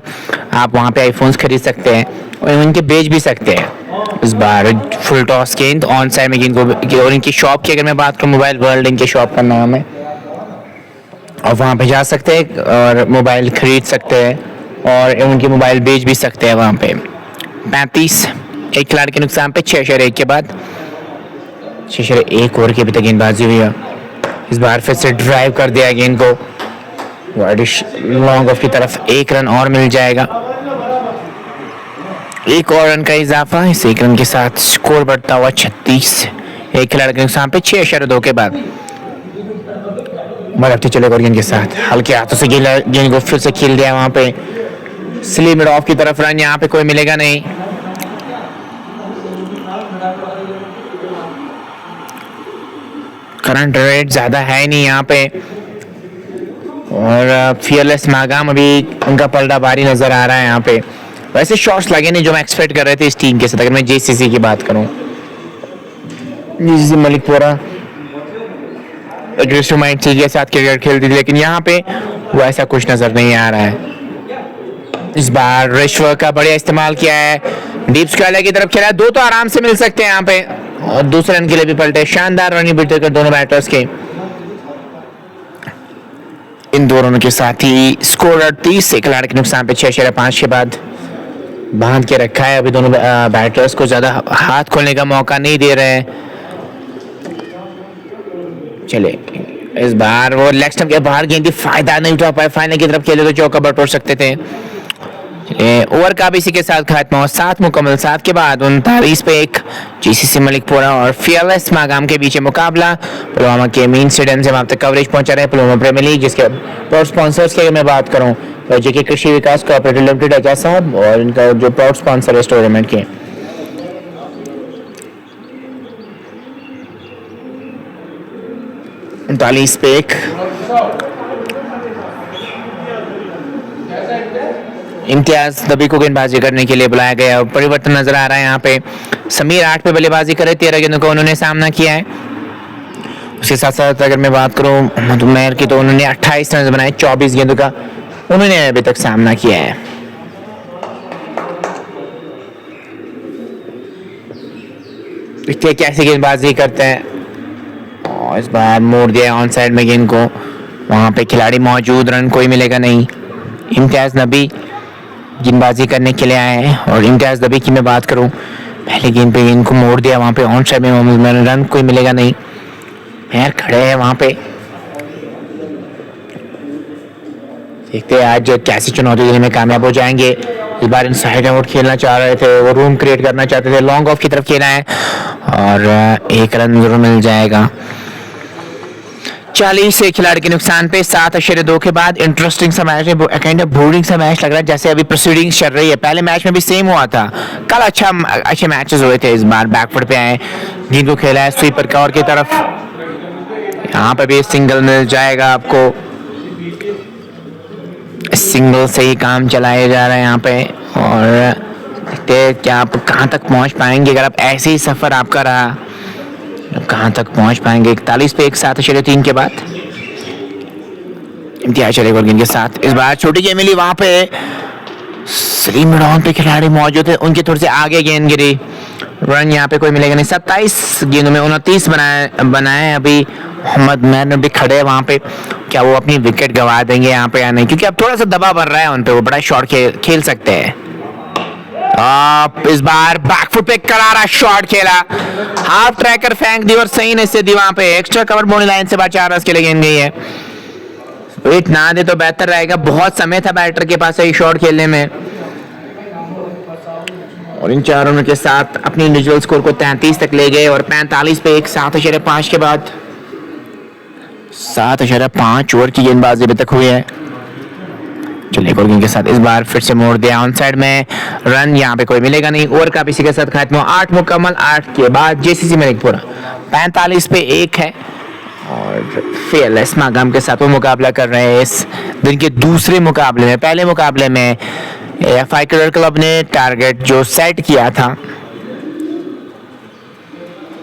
आप वहाँ पे आईफोन्स खरीद सकते हैं और उनके बेच भी सकते हैं। इस बार फुल टॉस गेंद ऑन साइड में गेंद को, और इनकी शॉप की अगर मैं बात करूँ मोबाइल वर्ल्ड इनके शॉप का नाम है, और वहाँ पे जा सकते हैं और मोबाइल खरीद सकते हैं और उनके मोबाइल बेच भी सकते हैं वहाँ पे। 35 एक खिलाड़ी के नुकसान पे 6/1 के बाद 6/1 ओवर की अभी तक गेंदबाजी हुई है। इस बार फिर से ड्राइव कर दिया गेंद को लॉन्ग ऑफ की तरफ। 1 रन और मिल जाएगा, 1 और रन का इजाफा। इस 1 रन के साथ स्कोर बढ़ता हुआ 36। एक खिलाड़ी के नुकसान पे 6/2 के बाद बढ़ते चले और गेंद के साथ हल्के हाथों से गेंद को फिर से खेल दिया वहां पे स्लीप मिड ऑफ की तरफ। रन यहाँ पे कोई मिलेगा नहीं। करंट रेट ज्यादा है नहीं यहाँ पे और फियरलेस मागाम अभी उनका पलटा भारी नजर आ रहा है यहाँ पे। वैसे शॉट्स लगे नहीं जो मैं एक्सपेक्ट कर रहे थे इस टीम के साथ। अगर मैं जेसीसी की बात करूं, जेसीसी मलिकपुरा एग्रेसिव माइंडसेट के साथ क्रिकेट खेलती थी, लेकिन यहाँ पे वो ऐसा कुछ नजर नहीं आ रहा है। इस बार रिश्व का बढ़िया इस्तेमाल किया है, डीप स्क्वायर की तरफ खेला, दो तो आराम से मिल सकते हैं यहाँ पे, और दूसरे रन के लिए भी पलटे। शानदार रन बीट कर दोनों बैटर्स के। इन दो रनों के साथ ही स्कोर 38 से खिलाड़ी के नुकसान पे 6/5 के बाद बांध के रखा है। अभी दोनों बैटर्स को ज्यादा हाथ खोलने का मौका नहीं दे रहे हैं। चले इस बार वो लेग स्टंप के बाहर गेंद, फायदा नहीं उठा पाए, फाइनल की तरफ खेले तो चौका पर पड़ सकते थे। ओवर का भी इसी के साथ खात्मा, 7 मुकम्मल 7 के बाद 39 पे 1 जीसीसी मलिकपुरा और फियरलेस मागाम के बीच मुकाबला पुलवामा के मेन स्टेडियम से वहां तक कवरेज पहुंचा रहे पुलवामा प्रीमियर लीग, जिसके प्राउड स्पॉन्सर्स की अगर मैं बात करूं तो जेके कृषि विकास कोऑपरेटिव लिमिटेड अजा साहब, और इनका जो प्राउड स्पॉन्सर है इस टूर्नामेंट के। उनतालीस पे 1 इम्तियाज नबी को गेंदबाजी करने के लिए बुलाया गया। परिवर्तन नजर आ रहा है यहाँ पे। समीर 8 पे बल्लेबाजी करे, 13 गेंदों का उन्होंने सामना किया है। उसके साथ साथ अगर मैं बात करूं मोहम्मद उमैर की तो उन्होंने 28 रन बनाए, 24 गेंदों का उन्होंने अभी तक सामना किया है। देखिए कैसे गेंदबाजी करते हैं, और इस बार मोड़ दिया ऑन साइड में गेंद को, वहां पे खिलाड़ी मौजूद, रन कोई मिलेगा नहीं। इम्तियाज नबी गेंदबाजी करने के लिए आए हैं, और इम्तियाज नबी की मैं बात करूं पहले गेंद पे गेंद को मोड़ दिया, वहां पे ऑन साइड में रन कोई मिलेगा नहीं। यार खड़े हैं वहां पे, देखते हैं आज कैसी चुनौती देने में कामयाब हो जाएंगे। इस बार इनसाइड आउट खेलना चाह रहे थे, वो रूम क्रिएट करना चाहते थे, लॉन्ग ऑफ की तरफ खेला है और 1 रन जरूर मिल जाएगा। 40 से खिलाड़ी के नुकसान पे 7/2 के बाद इंटरेस्टिंग सा मैच है, काइंड ऑफ बोरिंग सा मैच लग रहा है, जैसे अभी प्रोसीडिंग्स चल रही है। पहले मैच में भी सेम हुआ था, कल अच्छे मैचेस हुए थे। इस बार बैकफुट पे आए, गेंद को खेला है स्वीपर कवर की तरफ, यहाँ पे भी सिंगल मिल जाएगा आपको। सिंगल से ही काम चलाया जा रहा है यहाँ पे, और देखते हैं क्या आप कहाँ तक पहुँच पाएंगे। अगर आप ऐसे ही सफर आपका रहा, कहां तक पहुंच पाएंगे। 41 पे 1 7/3 के बाद इम्तियाज चलेगा गेंद के साथ। इस बार छोटी गेंद मिली, वहां पे सलीम डाउन पे खिलाड़ी मौजूद है, उनके थोड़े से आगे गेंद गिरी, रन यहाँ पे कोई मिलेगा नहीं। 27 गेंदों में 29 बनाए अभी मोहम्मद मैन भी खड़े हैं वहां पे, क्या वो अपनी विकेट गंवा देंगे यहाँ पे या नहीं, क्योंकि अब थोड़ा सा दबाव बढ़ रहा है उन पे, वो बड़ा शॉट खेल सकते हैं। इस बार बैकफुट पे करारा शॉट खेला, हाफ ट्रैकर फेंक दी और सही नहीं से दी, वहां पे एक्स्ट्रा कवर बाउंड्री लाइन से 4 रन के लिए गेंद गई है। वेट ना दे तो बेहतर रहेगा, बहुत समय था बैटर के पास सही शॉट खेलने में। और इन 4 रनों के साथ अपनी इंडिविजुअल स्कोर को 33 तक ले गए, और 45 पे 1 7/5 के बाद 7/5 ओवर की गेंदबाजी अभी तक हुई है। चलिए गेंद के साथ इस बार फिर से मोड़ दिया ऑन साइड में, रन यहाँ पे कोई मिलेगा नहीं। ओवर का इसी के साथ खात्मा, 8 मुकम्मल 8 के बाद जेसीसी मलिकपुरा 45 पे 1 है, और फियरलेस मागाम के साथ वो मुकाबला कर रहे हैं इस दिन के दूसरे मुकाबले में। पहले मुकाबले में एएफआई क्रिकेट क्लब ने टारगेट जो सेट किया था,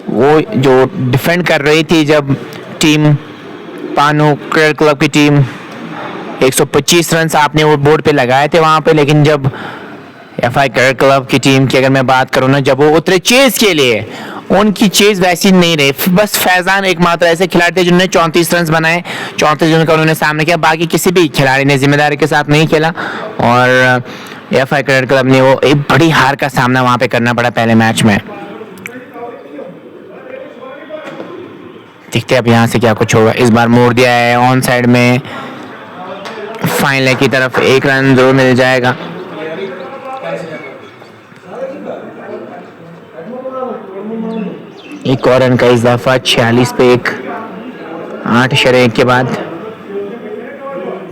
वो जो डिफेंड कर रही थी, जब टीम पानू क्रिकेट क्लब की टीम 125 रन आपने वो बोर्ड पे लगाए थे वहां पे, लेकिन जब एफआई क्रिकेट क्लब की टीम की अगर मैं बात करूं ना, जब वो उतरे चेज के लिए, उनकी चेज वैसी नहीं रही। बस फैजान एकमात्र ऐसे खिलाड़ी थे जिन्होंने 34 रन बनाए, 34 रन का उन्होंने सामने किया, बाकी किसी भी खिलाड़ी ने जिम्मेदारी के साथ नहीं खेला, और एफआई क्रिकेट क्लब ने वो एक बड़ी हार का सामना वहां पे करना पड़ा पहले मैच में। देखते हैं अब यहाँ से क्या कुछ होगा। इस बार मोड़ दिया है ऑन साइड में, फाइनल की तरफ 1 रन जरूर मिल जाएगा। एक और रन का इजाफा, 46 पे 1 8/1 के बाद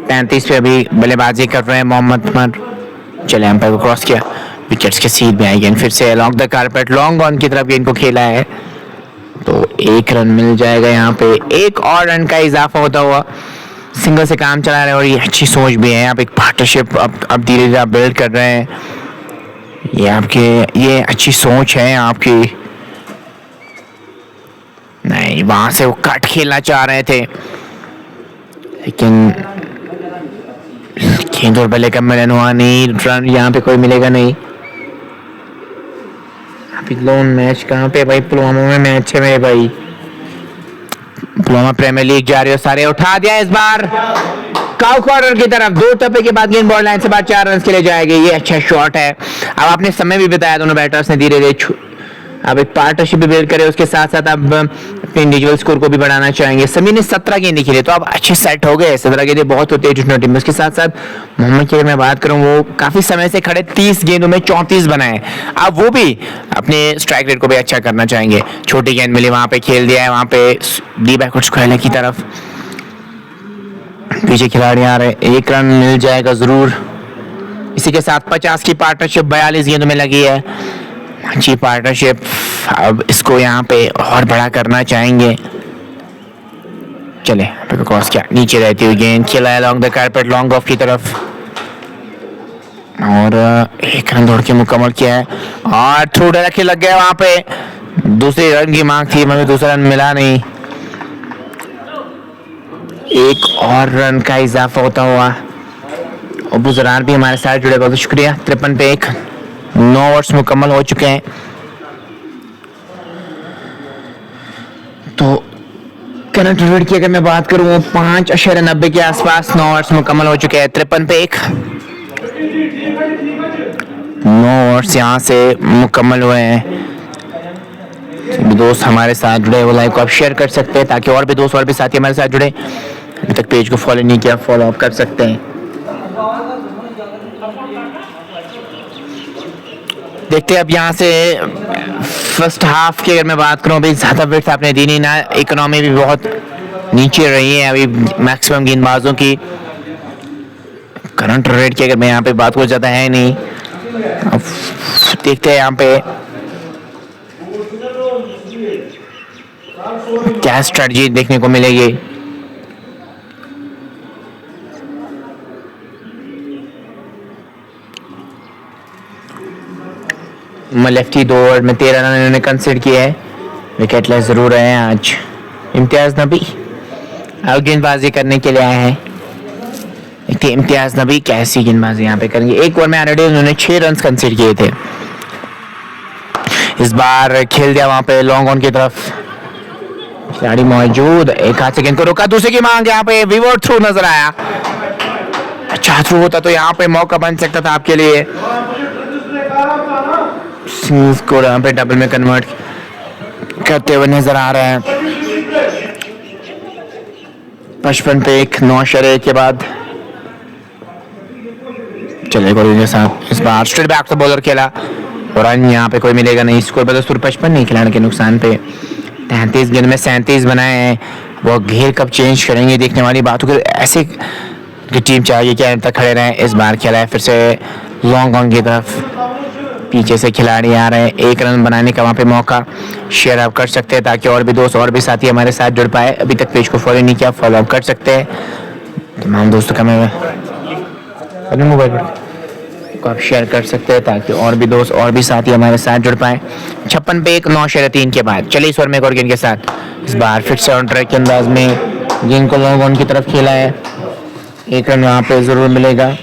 35 पे अभी बल्लेबाजी कर रहे हैं मोहम्मद उमर। चले अंपायर को क्रॉस किया, विकेट्स के सीध में आई गेंद, फिर से along the carpet long on की तरफ गेंद को खेला है, तो 1 रन मिल जाएगा यहाँ पे। एक और रन का इजाफा होता हुआ सिंगल से काम चला रहे हैं, और ये अच्छी सोच भी है। आप एक पार्टनरशिप अब धीरे धीरे आप बिल्ड कर रहे हैं, ये अच्छी सोच है आपकी। नहीं, वहां से वो कट खेलना चाह रहे थे, लेकिन गेंद और बल्ले का मिलन हुआ नहीं। रन यहाँ पे कोई मिलेगा नहीं। अभी लोन मैच कहाँ पे भाई? पुलवामा में मैच है मेरे भाई। पुलवामा प्रीमियर लीग जा रही हो सारे। उठा दिया इस बार काउ कॉर्नर की तरफ। 2 टप्पे के बाद गेंद बॉल लाइन से बाहर 4 रन के लिए जाएगी। ये अच्छा शॉट है। अब आपने समय भी बताया, दोनों बैटर्स ने धीरे धीरे अब एक पार्टनरशिप भी बिल्ड करे, उसके साथ साथ अब अपने इंडिविजुअल स्कोर को भी बढ़ाना चाहेंगे। समी ने 17 गेंदें खेली, तो अब अच्छे सेट हो गए। 17 गेंदें बहुत होती है टी20 में। उसके साथ साथ मोहम्मद की मैं बात करूं, वो काफी समय से खड़े 30 गेंदों में 34 बनाए। अब वो भी अपने स्ट्राइक रेट को भी अच्छा करना चाहेंगे। छोटी गेंद मिली, वहां पे खेल दिया है, वहां पे डी बैकवर्ड स्क्वायर की तरफ। पीछे खिलाड़ी आ रहे, 1 रन मिल जाएगा जरूर। इसी के साथ 50 की पार्टनरशिप 42 गेंदों में लगी है। अच्छी पार्टनरशिप। अब इसको यहाँ पे और बड़ा करना चाहेंगे। चले क्रॉस किया, नीचे रहती हुई गेंद खेला है long the carpet, long off की तरफ, और 1 रन दौड़ के मुकम्मल किया है। और थ्रू डायरेक्टली लग गया वहां पे। दूसरे रन की मांग थी, मगर दूसरा रन मिला नहीं। 1 और रन का इजाफा होता हुआ। अबू जरार भी हमारे साथ जुड़े, बहुत शुक्रिया। 53 पे 1। 9 ओवर्स मुकम्मल हो चुके हैं। तो करंट रेट की अगर मैं बात करूं, 5.90 के आसपास 9 ओवर्स मुकम्मल हो चुके हैं। 53 पे 1। 9 ओवर्स यहाँ से मुकम्मल हुए हैं। दोस्त हमारे साथ जुड़े, वो लाइव को आप शेयर कर सकते हैं, ताकि और भी दोस्त और भी साथी हमारे साथ जुड़े। अभी तक पेज को फॉलो नहीं किया, फॉलो अप कर सकते हैं। देखते हैं अब यहाँ से फर्स्ट हाफ की अगर मैं बात करूँ, अभी ज़्यादा विड्थ आपने दी नहीं ना। इकोनॉमी भी बहुत नीचे रही है अभी मैक्सिमम गेंदबाजों की। करंट रेट की अगर मैं यहाँ पे बात करूँ, ज़्यादा है नहीं। अब देखते हैं यहाँ पे क्या स्ट्रेटजी देखने को मिलेगी। लेफ्टी 2 ओवर में 13 रन इन्होंने कंसीडर किए हैं। विकेट लेस जरूर रहे हैं आज। इम्तियाज नबी आउट गेंदबाजी करने के लिए आए हैं। देखिए इम्तियाज नबी कैसी गेंदबाजी यहाँ पे करेंगे। 1 ओवर में ऑलरेडी उन्होंने 6 रन कंसीडर किए थे। इस बार खेल दिया वहां पे लॉन्ग ऑन की तरफ, खिलाड़ी मौजूद। एक हाथ से गेंद को रोका, दूसरे की मांग यहाँ पे विवर्ट थ्रू नजर आया। अच्छा थ्रू होता तो यहाँ पे मौका बन सकता था आपके लिए। स्कोर यहाँ पे डबल में कन्वर्ट करते हुए नजर आ रहा है। 55 पे 1। 9 शरे के बाद चले गोली के साथ इस बार स्ट्रेट बैक से बॉलर खेला, और रन यहाँ पे कोई मिलेगा नहीं। स्कोर बदस्तूर 55 नहीं, खिलाड़ी के नुकसान पे। 33 गेंद में 37 बनाए हैं। वो घेर कब चेंज करेंगे देखने वाली बात होगी। ऐसे की टीम चाहिए कि अंत तक खड़े रहें। इस बार खेला है फिर से लॉन्ग ऑन की तरफ, पीछे से खिलाड़ी आ रहे हैं। 1 रन बनाने का वहाँ पे मौका शेयर अप कर सकते हैं, ताकि और भी दोस्त और भी साथी हमारे साथ जुड़ पाए। अभी तक पेज को फॉलो नहीं किया, फॉलो अप कर सकते हैं। तमाम दोस्तों का मैं अपने मोबाइल को आप शेयर कर सकते हैं, ताकि और भी दोस्त और भी साथी हमारे साथ जुड़ पाए। 56 पे 1। 9 शरे 3 के बाद चलिए इस ओवर में एक और गेंद के साथ। इस बार फिर से ऑन ट्रैक के अंदाज में गेंद को लॉन्ग ऑन की तरफ खेला है। 1 रन वहाँ पे जरूर मिलेगा।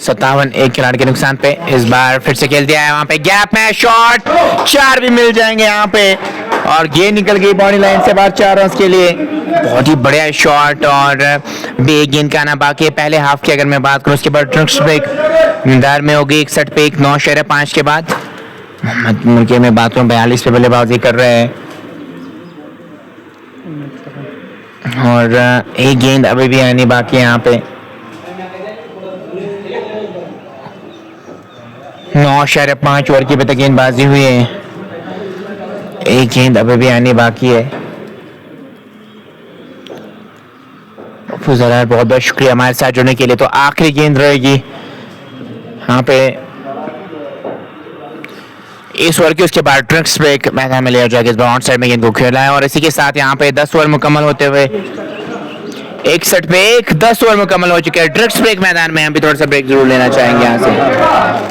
सत्तावन 1 खिलाड़ी के नुकसान पे। इस बार फिर से खेल दिया है, वहां पे गैप में शॉट, 4 भी मिल जाएंगे यहाँ पे, और गेंद निकल गई बॉडी लाइन से बाहर 4 रन के लिए। बहुत ही बढ़िया शॉट, और भी एक गेंद का आना बाकी है पहले हाफ की अगर मैं बात करूँ। उसके बाद निदार में होगी 61 पे 1। 9 शरे 5 के बाद मोहम्मद मुल्की में बात करूँ 42 पे बल्लेबाजी कर रहे हैं, और एक गेंद अभी भी आनी बाकी है यहाँ पे। 9.5 ओवर की अभी तक गेंदबाजी हुई है। एक गेंद अभी भी आनी बाकी है। फुजरार बहुत बहुत शुक्रिया हमारे साथ जुड़ने के लिए। तो आखिरी गेंद रहेगी यहाँ पे। इस ओवर की, उसके बाद ड्रिंक्स ब्रेक मैदान में लिया जाएगा, इस बार ऑन साइड में गेंद को खेला है और इसी के साथ यहाँ पे 10 ओवर मुकम्मल होते हुए 61 पे 10 ओवर मुकम्मल हो चुके हैं। ड्रिंक्स ब्रेक मैदान में हम भी थोड़ा सा ब्रेक जरूर लेना चाहेंगे यहाँ से।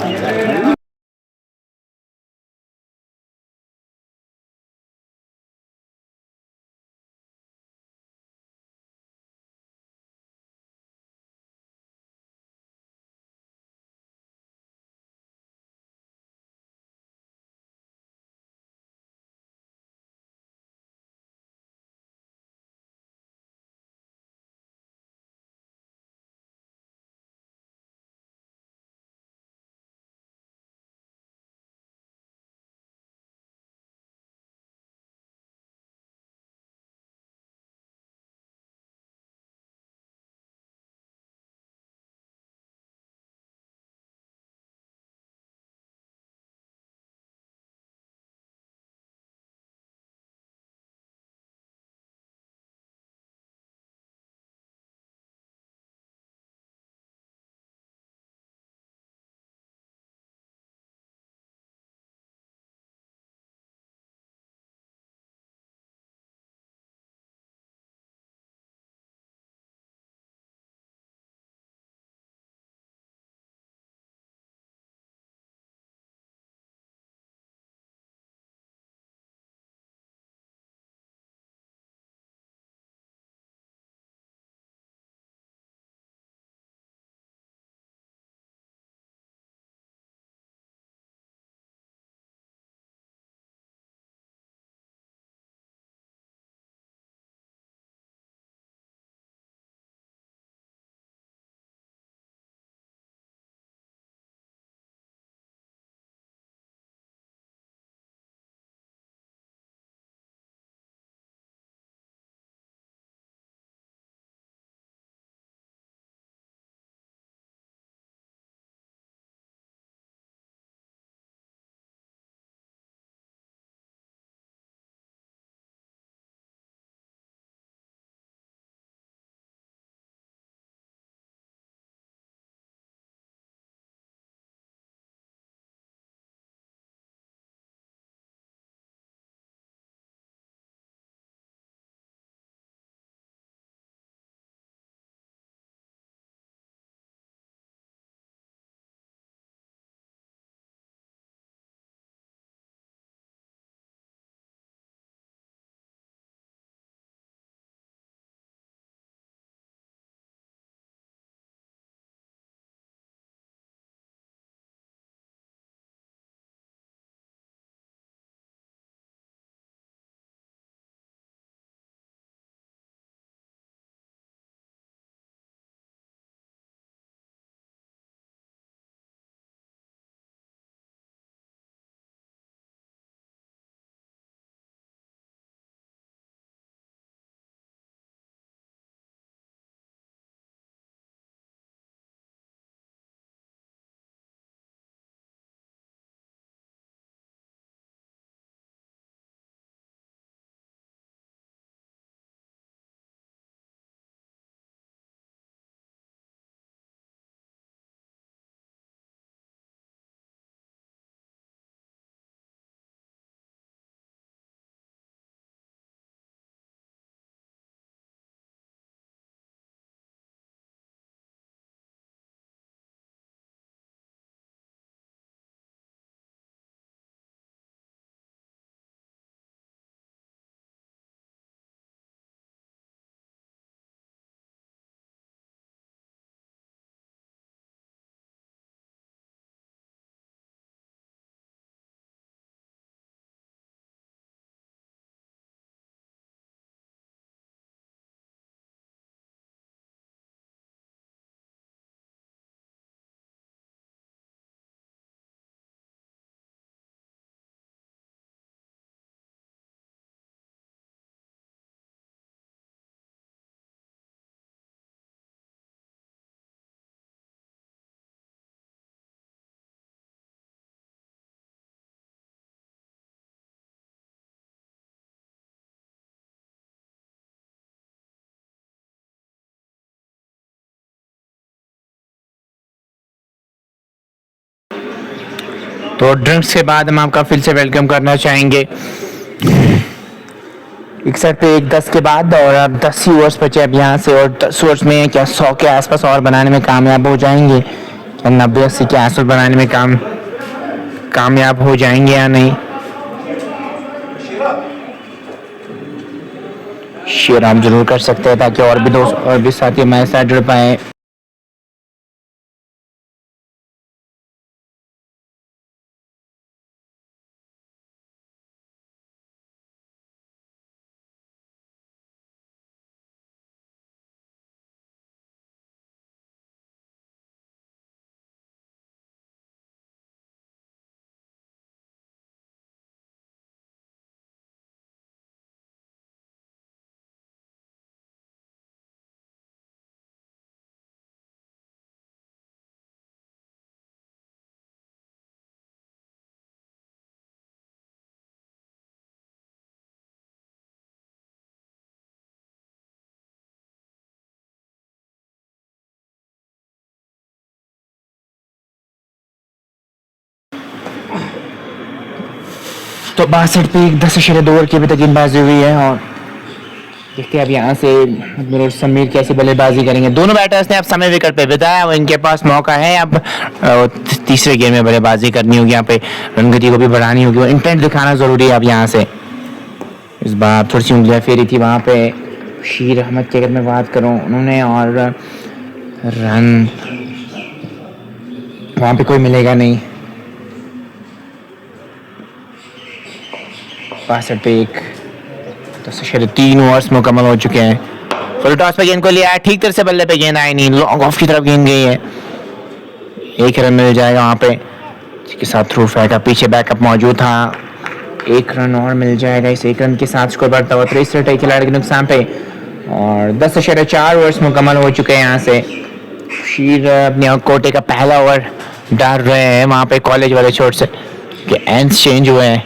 तो ड्रिंक्स के बाद हम आपका फिर से वेलकम करना चाहेंगे 61 पे 10 के बाद, और अब 10 ही ओवर्स बचे अब यहाँ से, और 10 ओवर्स में क्या 100 के आसपास और बनाने में कामयाब हो जाएंगे, क्या 90-80 के आसपास बनाने में कामयाब हो जाएंगे या नहीं। शेयर आप जरूर कर सकते हैं ताकि और भी दोस्त और भी साथी हमारे साथ जुड़ पाए। तो 62 पे 10 ओवर की अभी तक गेंदबाजी हुई है, और देखते हैं अब यहाँ से मेरे समीर कैसे बल्लेबाजी करेंगे। दोनों बैटर्स ने अब समय विकेट पे बिताया और इनके पास मौका है अब तीसरे गेम में बल्लेबाजी करनी होगी। यहाँ पे रनगति को भी बढ़ानी होगी, और इंटेंट दिखाना जरूरी है अब यहाँ से। इस बार थोड़ी सी उंगलियाँ फेरी थी वहाँ पे शीर अहमद की, अगर मैं बात करूँ उन्होंने, और रन वहाँ पे कोई मिलेगा नहीं। 62 पे 10.3 ओवर्स मुकम्मल हो चुके हैं। फुल टॉस पे गेंद को लिया है, ठीक तरह से बल्ले पे गेंद आई नहीं, लॉन्ग ऑफ की तरफ गेंद गई है। एक रन मिल जाएगा वहाँ पे, जिसके साथ थ्रू फेंक का पीछे बैकअप मौजूद था। एक रन और मिल जाएगा, इस एक रन के साथ स्कोर बढ़ता हुआ 63 खिलाड़ी के नुकसान पे, और 10.4 ओवर्स मुकम्मल हो चुके हैं। यहाँ से शीर अपने कोटे का पहला ओवर डाल रहे हैं वहाँ पे कॉलेज वाले छोर से कि एंड्स चेंज हुए हैं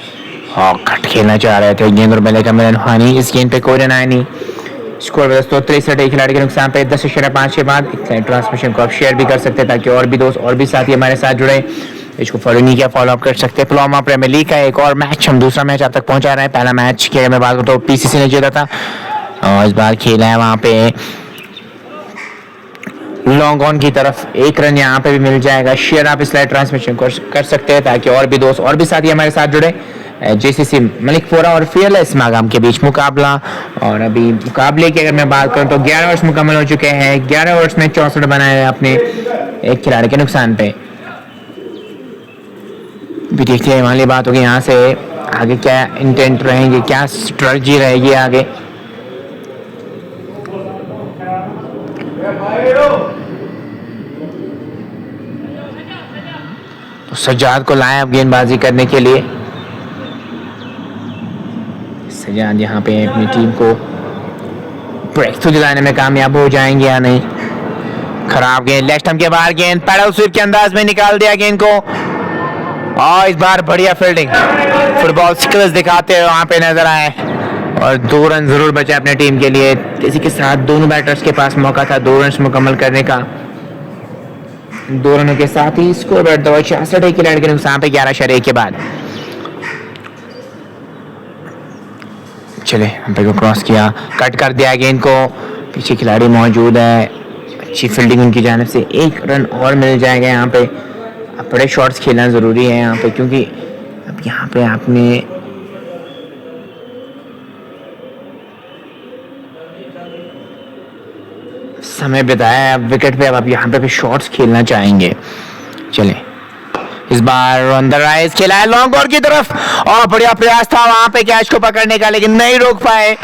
और कट खेलना चाह रहे थे। गेंद और बल्ले का मिलन हानि, इस गेंद पे कोई रन आया नहीं। स्कोर दोस्तों 63 खिलाड़ी के नुकसान पे 10.5 के बाद। ट्रांसमिशन को आप शेयर भी कर सकते हैं ताकि और भी दोस्त और भी साथी हमारे साथ जुड़े। इसको फॉलो नहीं किया, फॉलो अप कर सकते हैं। पुलवामा प्रीमियर लीग का एक और मैच, हम दूसरा मैच आप तक पहुंचा रहे हैं। पहला मैच की अगर मैं बात करूँ तो पीसीसी ने जीता था, और इस बार खेला है वहाँ पे लॉन्ग ऑन की तरफ। एक रन यहाँ पे भी मिल जाएगा। शेयर आप इस लाइव ट्रांसमिशन कर सकते हैं ताकि और भी दोस्त और भी साथी हमारे साथ जुड़े। जेसीसी मलिकपुरा और फियरलेस मागाम के बीच मुकाबला, और अभी मुकाबले की अगर मैं बात करूं तो 11 ओवर्स मुकम्मल हो चुके हैं। 11 ओवर्स में 64 बनाए हैं अपने एक खिलाड़ी के नुकसान पे। भी देखते हैं वाली बात होगी यहाँ से आगे क्या इंटेंट रहेंगे, क्या स्ट्रेटजी रहेगी आगे। तो सज्जाद को लाए अब गेंदबाजी करने के लिए। सज्जाद यहाँ पे अपनी टीम को ब्रेक थ्रू दिलाने में कामयाब हो जाएंगे या नहीं। खराब गेंद, लेग स्टंप के बाहर गेंद, पैडल स्वीप के अंदाज में निकाल दिया गेंद को, और इस बार बढ़िया फील्डिंग, फुटबॉल स्किल्स दिखाते हुए वहां पे नजर आए, और 2 रन जरूर बचे अपने टीम के लिए। इसी के साथ दोनों बैटर्स के पास मौका था 2 रन मुकम्मल करने का। 2 रनों के साथ ही स्कोर बढ़ता हुआ 66 खिलाड़ी के नुकसान पे 11/1 के बाद। चले अंपायर को क्रॉस किया, कट कर दिया गेंद को, पीछे खिलाड़ी मौजूद है, अच्छी फील्डिंग उनकी जानिब से। 1 रन और मिल जाएगा यहाँ पे। अब बड़े शॉट्स खेलना ज़रूरी है यहाँ पे, क्योंकि अब यहाँ पे आपने समय बिताया है अब विकेट पे, अब आप यहाँ पे भी शॉट्स खेलना चाहेंगे। चले इस बार अंदर राइज खेला है लॉन्ग बॉल की तरफ, और बढ़िया प्रयास था वहां पे कैच को पकड़ने का, लेकिन नहीं रोक पाए।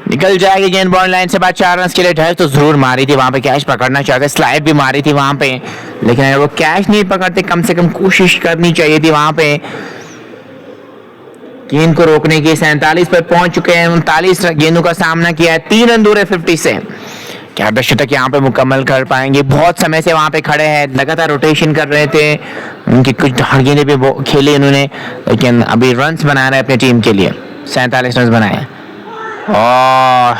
निकल जाएगी गेंद बॉल लाइन से बाद। 4 रन के लिए ढाई तो जरूर मारी थी वहां पे, कैच पकड़ना चाहते, स्लाइड भी मारी थी वहां पे, लेकिन अगर वो कैच नहीं पकड़ते कम से कम कोशिश करनी चाहिए थी वहां पे गेंद को रोकने की। 47 पर पहुंच चुके हैं, 39 गेंदों का सामना किया है, 3 रन दूर है 50 से। क्या तक यहाँ पे मुकम्मल कर पाएंगे? बहुत समय से वहां पे खड़े हैं, लगातार रोटेशन कर रहे थे, उनकी कुछ गेंदें भी खेली उन्होंने, लेकिन अभी रन्स बना रहे हैं अपनी टीम के लिए। 47 रन बनाए, और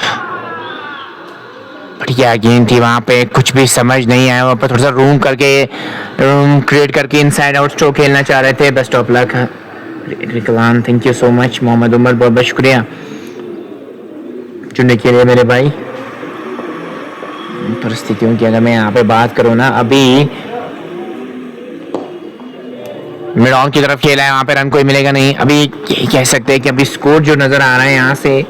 बढ़िया गेंद थी वहाँ पे, कुछ भी समझ नहीं आया वहाँ पर, थोड़ा सा रूम क्रिएट करके इनसाइड आउट स्ट्रोक खेलना चाह रहे थे। बेस्ट ऑफ लक रिकलान, thank you so much. Mohammad Umar, बहुत बहुत शुक्रिया चुनने के लिए मेरे भाई। परिस्थितियों की अगर मैं यहाँ पे बात करूँ ना, अभी मिड ऑन की तरफ खेला है, वहाँ पे रन कोई मिलेगा नहीं। अभी यही कह सकते हैं कि अभी स्कोर जो नज़र आ रहा है यहाँ से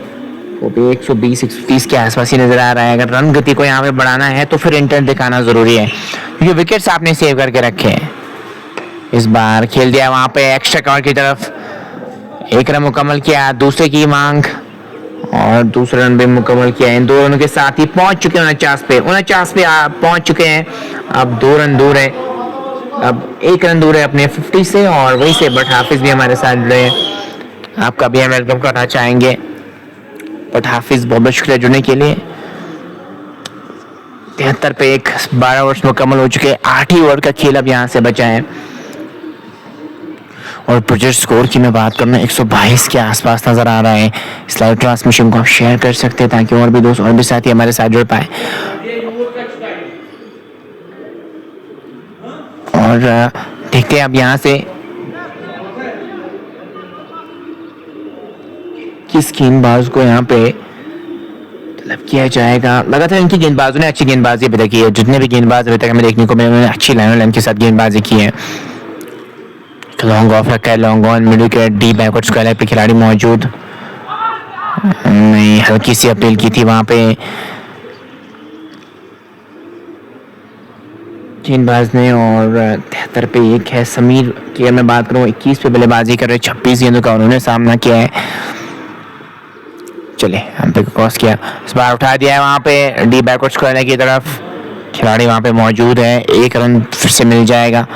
वो भी 120-130 के आसपास ही नज़र आ रहा है। अगर रन गति को यहाँ पे बढ़ाना है तो फिर इंटेंट दिखाना ज़रूरी है, क्योंकि विकेट्स आपने सेव करके रखे हैं। इस बार खेल दिया वहाँ पे एक्स्ट्रा कवर की तरफ, एक रन मुकम्मल किया, दूसरे की मांग और दूसरा रन भी मुकम्मल किया। इन दो रनों के साथ ही पहुंच चुके हैं 49 पे पहुंच चुके हैं। अब 2 रन दूर है, अब 1 रन दूर है अपने 50 से, और वही से बट हाफिज भी हमारे साथ जुड़े हैं। आपका भी हम वेलकम करना चाहेंगे बट हाफिज, बहुत बहुत शुक्रिया जुड़ने के लिए। 73 पे 12 ओवर्स मुकम्मल हो चुके हैं, 8 ही ओवर का खेल अब यहाँ से बचा है। और प्रोजेक्ट स्कोर की मैं बात करना 122 के आसपास नजर आ रहा है। इस लाइव ट्रांसमिशन को आप शेयर कर सकते हैं ताकि और भी दोस्त और भी साथी हमारे साथ जुड़ पाए। और देखते हैं अब यहाँ से किस गेंदबाज को यहाँ पे तलब किया जाएगा। लगातार इनकी गेंदबाजों ने अच्छी गेंदबाजी अभी तक की है, जितने भी गेंदबाज अभी तक हमें देखने को मिले उन्होंने अच्छी लाइन के साथ गेंदबाजी की है। लॉन्ग ऑफ रखा है, लॉन्ग ऑन, मिडिल के डी बैकवर्ड स्क्वायर पे खिलाड़ी मौजूद नहीं, हल्की सी अपील की थी वहां पे गेंदबाज ने। और 73 पे 1 है समीर की मैं बात करूं, 21 पे बल्लेबाजी कर रहे, 26 गेंदों का उन्होंने सामना किया है। चले हम पे क्रॉस किया, इस बार उठा दिया है वहां पे डी बैकवर्ड स्क्वायर की तरफ, खिलाड़ी वहां पे मौजूद है, 1 रन फिर से मिल जाएगा।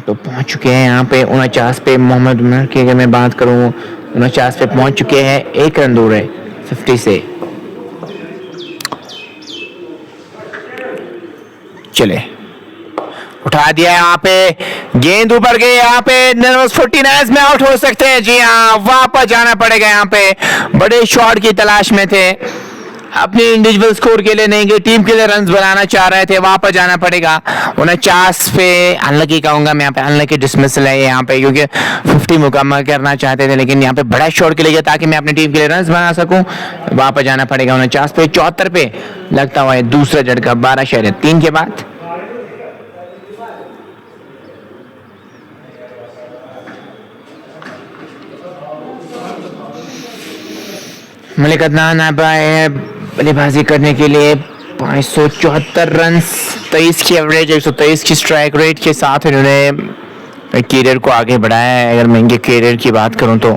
तो पहुंच चुके हैं यहाँ पे 49 पे मोहम्मद उमर की अगर मैं बात करूं, 49 पे पहुंच चुके हैं, 1 रन दूर है 50 से। चले उठा दिया है यहाँ पे, गेंद ऊपर गई, यहाँ पे 49 में आउट हो सकते हैं। जी हाँ, वापस जाना पड़ेगा, यहाँ पे बड़े शॉट की तलाश में थे, अपने इंडिविजुअल स्कोर के लिए नहीं गए, टीम के लिए रन्स बनाना चाह रहे थे, वापस जाना पड़ेगा। 49 पे अनलकी कहूंगा मैं यहाँ पे, अनलकी डिसमिसल है यहाँ पे, क्योंकि 50 मुकम्मल करना चाहते थे लेकिन यहाँ पे बड़ा शॉट के लिए गया ताकि मैं अपनी टीम के लिए रन्स बना सकूं। वापस जाना पड़ेगा 49 पे। 74 पे लगता हुआ है दूसरा झटका 12/3 के बाद। मलिक अदनान आए बल्लेबाजी करने के लिए, 574 रन, 23 की एवरेज, 123 की स्ट्राइक रेट के साथ इन्होंने कैरियर को आगे बढ़ाया है। अगर मैं इनके कैरियर की बात करूं तो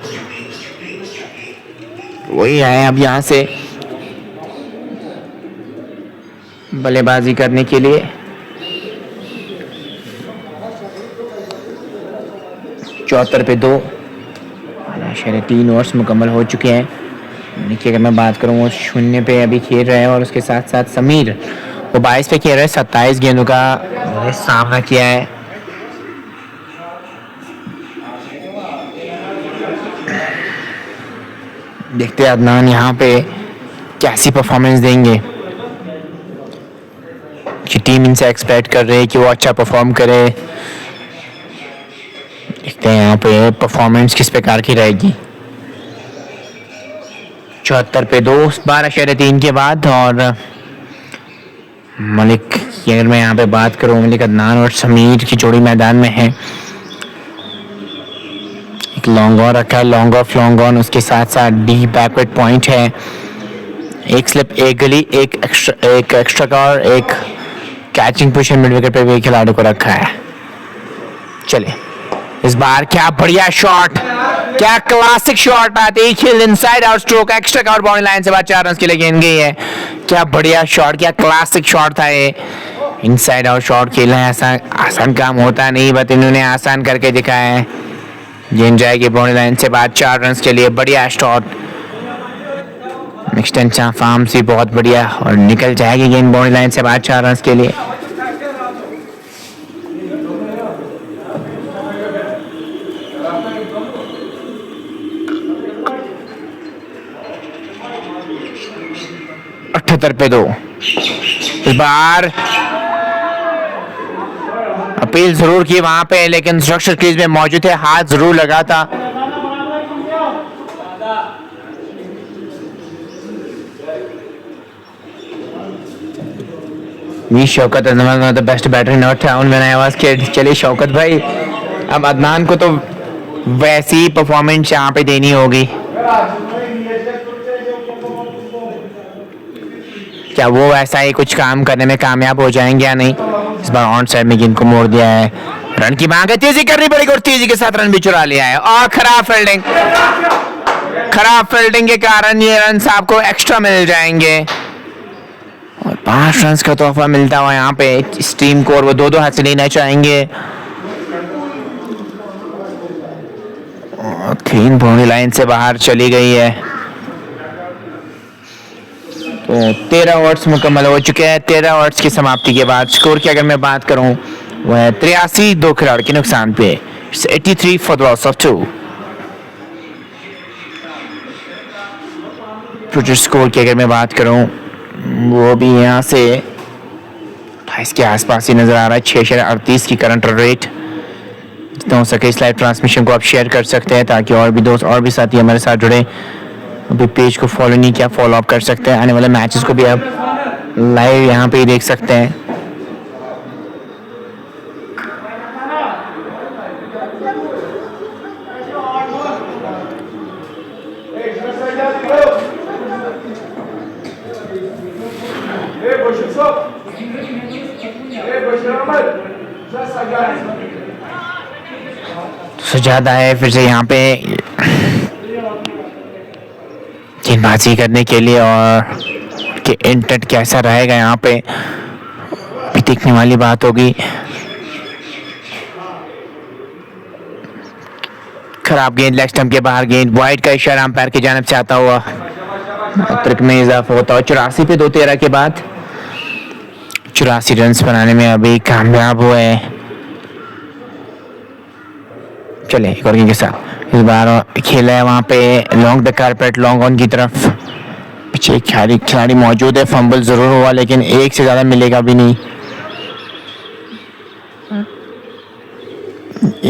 वही आए अब यहाँ से बल्लेबाजी करने के लिए। 74 पे 2, 3 ओवर्स मुकम्मल हो चुके हैं। देखिए अगर मैं बात करूं वो 0 पे अभी खेल रहे हैं, और उसके साथ साथ समीर वो 22 पे खेल रहे हैं, 27 गेंदों का सामना किया है। देखते हैं अदनान यहाँ पे कैसी परफॉर्मेंस देंगे, कि टीम इनसे एक्सपेक्ट कर रही है कि वो अच्छा परफॉर्म करे। देखते हैं यहाँ पे परफॉर्मेंस किस प्रकार की रहेगी। 74 पे 2, 12/3 के बाद। और मलिक की अगर मैं यहाँ पे बात करूँ, मलिक अदनान और समीर की जोड़ी मैदान में है। एक लॉन्ग ऑन रखा है, लॉन्ग ऑफ लॉन्ग ऑन, उसके साथ साथ डी बैकवर्ड पॉइंट है, एक स्लिप, एक गली, एक एक्स्ट्रा का और एक कैचिंग पोजीशन मिड विकेट पे भी खिलाड़ी को रखा है। चले इस बार क्या बढ़िया शॉट, क्या क्लासिक शॉट आते ही खेल, inside out stroke, extra cover boundary line से बाद 4 रन के लिए गेंद गई है। क्या बढ़िया शॉट, क्या क्लासिक शॉट था ये। इनसाइड आउट शॉट खेलना आसान काम होता नहीं, बट इन्होंने आसान करके दिखाया है। गेंद जाएगी बाउंड्री लाइन से बाद 4 रन के लिए, बढ़िया शॉट, एक्सटेंशन फार्म से बहुत बढ़िया, और निकल जाएगी गेंद बाउंड्री लाइन से बाद 4 रन के लिए। 78 पे 2। इस बार अपील जरूर की वहां पे, लेकिन स्ट्रक्चर क्रीज में मौजूद है, हाथ जरूर लगा था। Me Shaukat Ajmal the best batter in our town when I was kid. चलिए शौकत भाई, अब अदनान को तो वैसी परफॉर्मेंस यहाँ पे देनी होगी। क्या वो वैसा ही कुछ काम करने में कामयाब हो जाएंगे या नहीं। इस बार ऑन साइड में गेंद को मोड़ दिया है, रन की मांग है, तेजी करनी पड़ेगी और तेजी के साथ रन भी चुरा लिया है। और खराब फील्डिंग के कारण ये रन आपको एक्स्ट्रा मिल जाएंगे और 5 रन का तोहफा मिलता हुआ यहाँ पे इस टीम को, और वो 2-2 हाथ से लेना चाहेंगे। क्लीन बाउंड्री लाइन से बाहर चली गई है। तो 13 ओवर्स मुकम्मल हो चुके हैं। 13 ओवर्स की समाप्ति के बाद स्कोर की अगर मैं बात करूं, वह है 83, 2 खिलाड़ी के नुकसान पे। 83 for the loss of 2। Future score की अगर मैं बात करूं, वो भी यहाँ से 28 के आसपास ही नजर आ रहा है। 6.38 की करंट रन रेट। जितना हो सके इस लाइव ट्रांसमिशन को आप शेयर कर सकते हैं ताकि और भी दोस्त और भी साथी हमारे साथ जुड़े। अभी पेज को फॉलो नहीं किया, फॉलो अप कर सकते हैं। आने वाले मैचेस को भी आप लाइव यहाँ पे ही देख सकते हैं। सजादा है फिर से यहाँ पे गेंदबाजी करने के लिए, और कि इंटेंट कैसा रहेगा यहाँ पे भी देखने वाली बात होगी। खराब गेंद, लेग स्टंप के बाहर गेंद, वाइड का इशारा अंपायर की जानिब से आता हुआ अतरक में इजाफा होता है। 84 पे 2-13 के बाद 84 रन बनाने में अभी कामयाब हुए। चले एक और गेंद के साथ इस बार खेला है वहां पे long the carpet, long on की तरफ। पीछे एक खिलाड़ी मौजूद है, फंबल जरूर हुआ लेकिन एक से ज्यादा मिलेगा भी नहीं।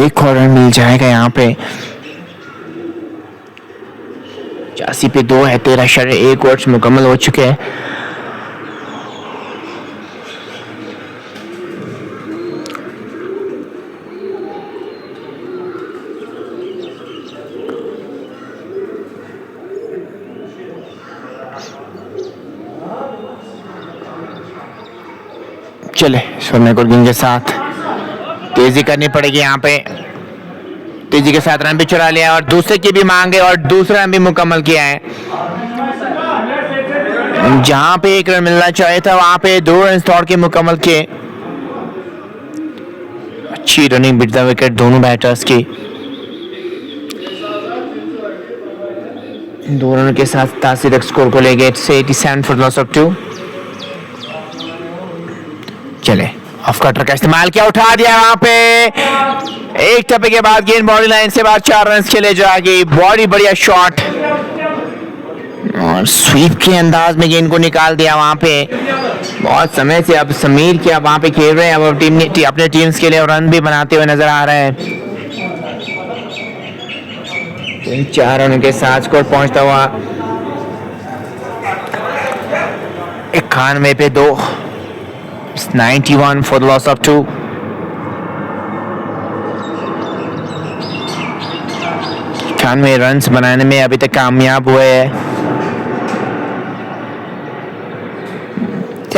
एक और रन मिल जाएगा यहाँ पे। 85 पे 2 है। 13.1 ओवर्स मुकम्मल हो चुके हैं। चले सोने को गेंद के साथ तेजी करनी पड़ेगी यहाँ पे। तेजी के साथ रन भी चुरा लिया और दूसरे की भी मांग है और दूसरा रन भी मुकम्मल किया है। जहां पे एक रन मिलना चाहिए था वहां पे 2 रन दौड़ के मुकम्मल किए। अच्छी रनिंग बिट द विकेट दोनों बैटर्स की। 2 रन के साथ 87 तक स्कोर को ले गए। 87 फॉर लॉस ऑफ 2। चले ऑफ कटर का इस्तेमाल किया, उठा दिया वहां पे। एक टप्पे के बाद गेंद बाउंड्री लाइन से बाहर 4 रन खेले जाएगी। बॉडी बढ़िया शॉट और स्वीप के अंदाज में गेंद को निकाल दिया वहां पे। बहुत समय से अब समीर के अब वहां पे खेल रहे हैं, अब टीम ने अपने टीम्स के लिए रन भी बनाते हुए नजर आ रहे हैं। 4 रन के साथ स्कोर पहुंचता हुआ 91 पे 2। 91 for the loss of 2. में रन्स बनाने में अभी तक कामयाब हुए हैं।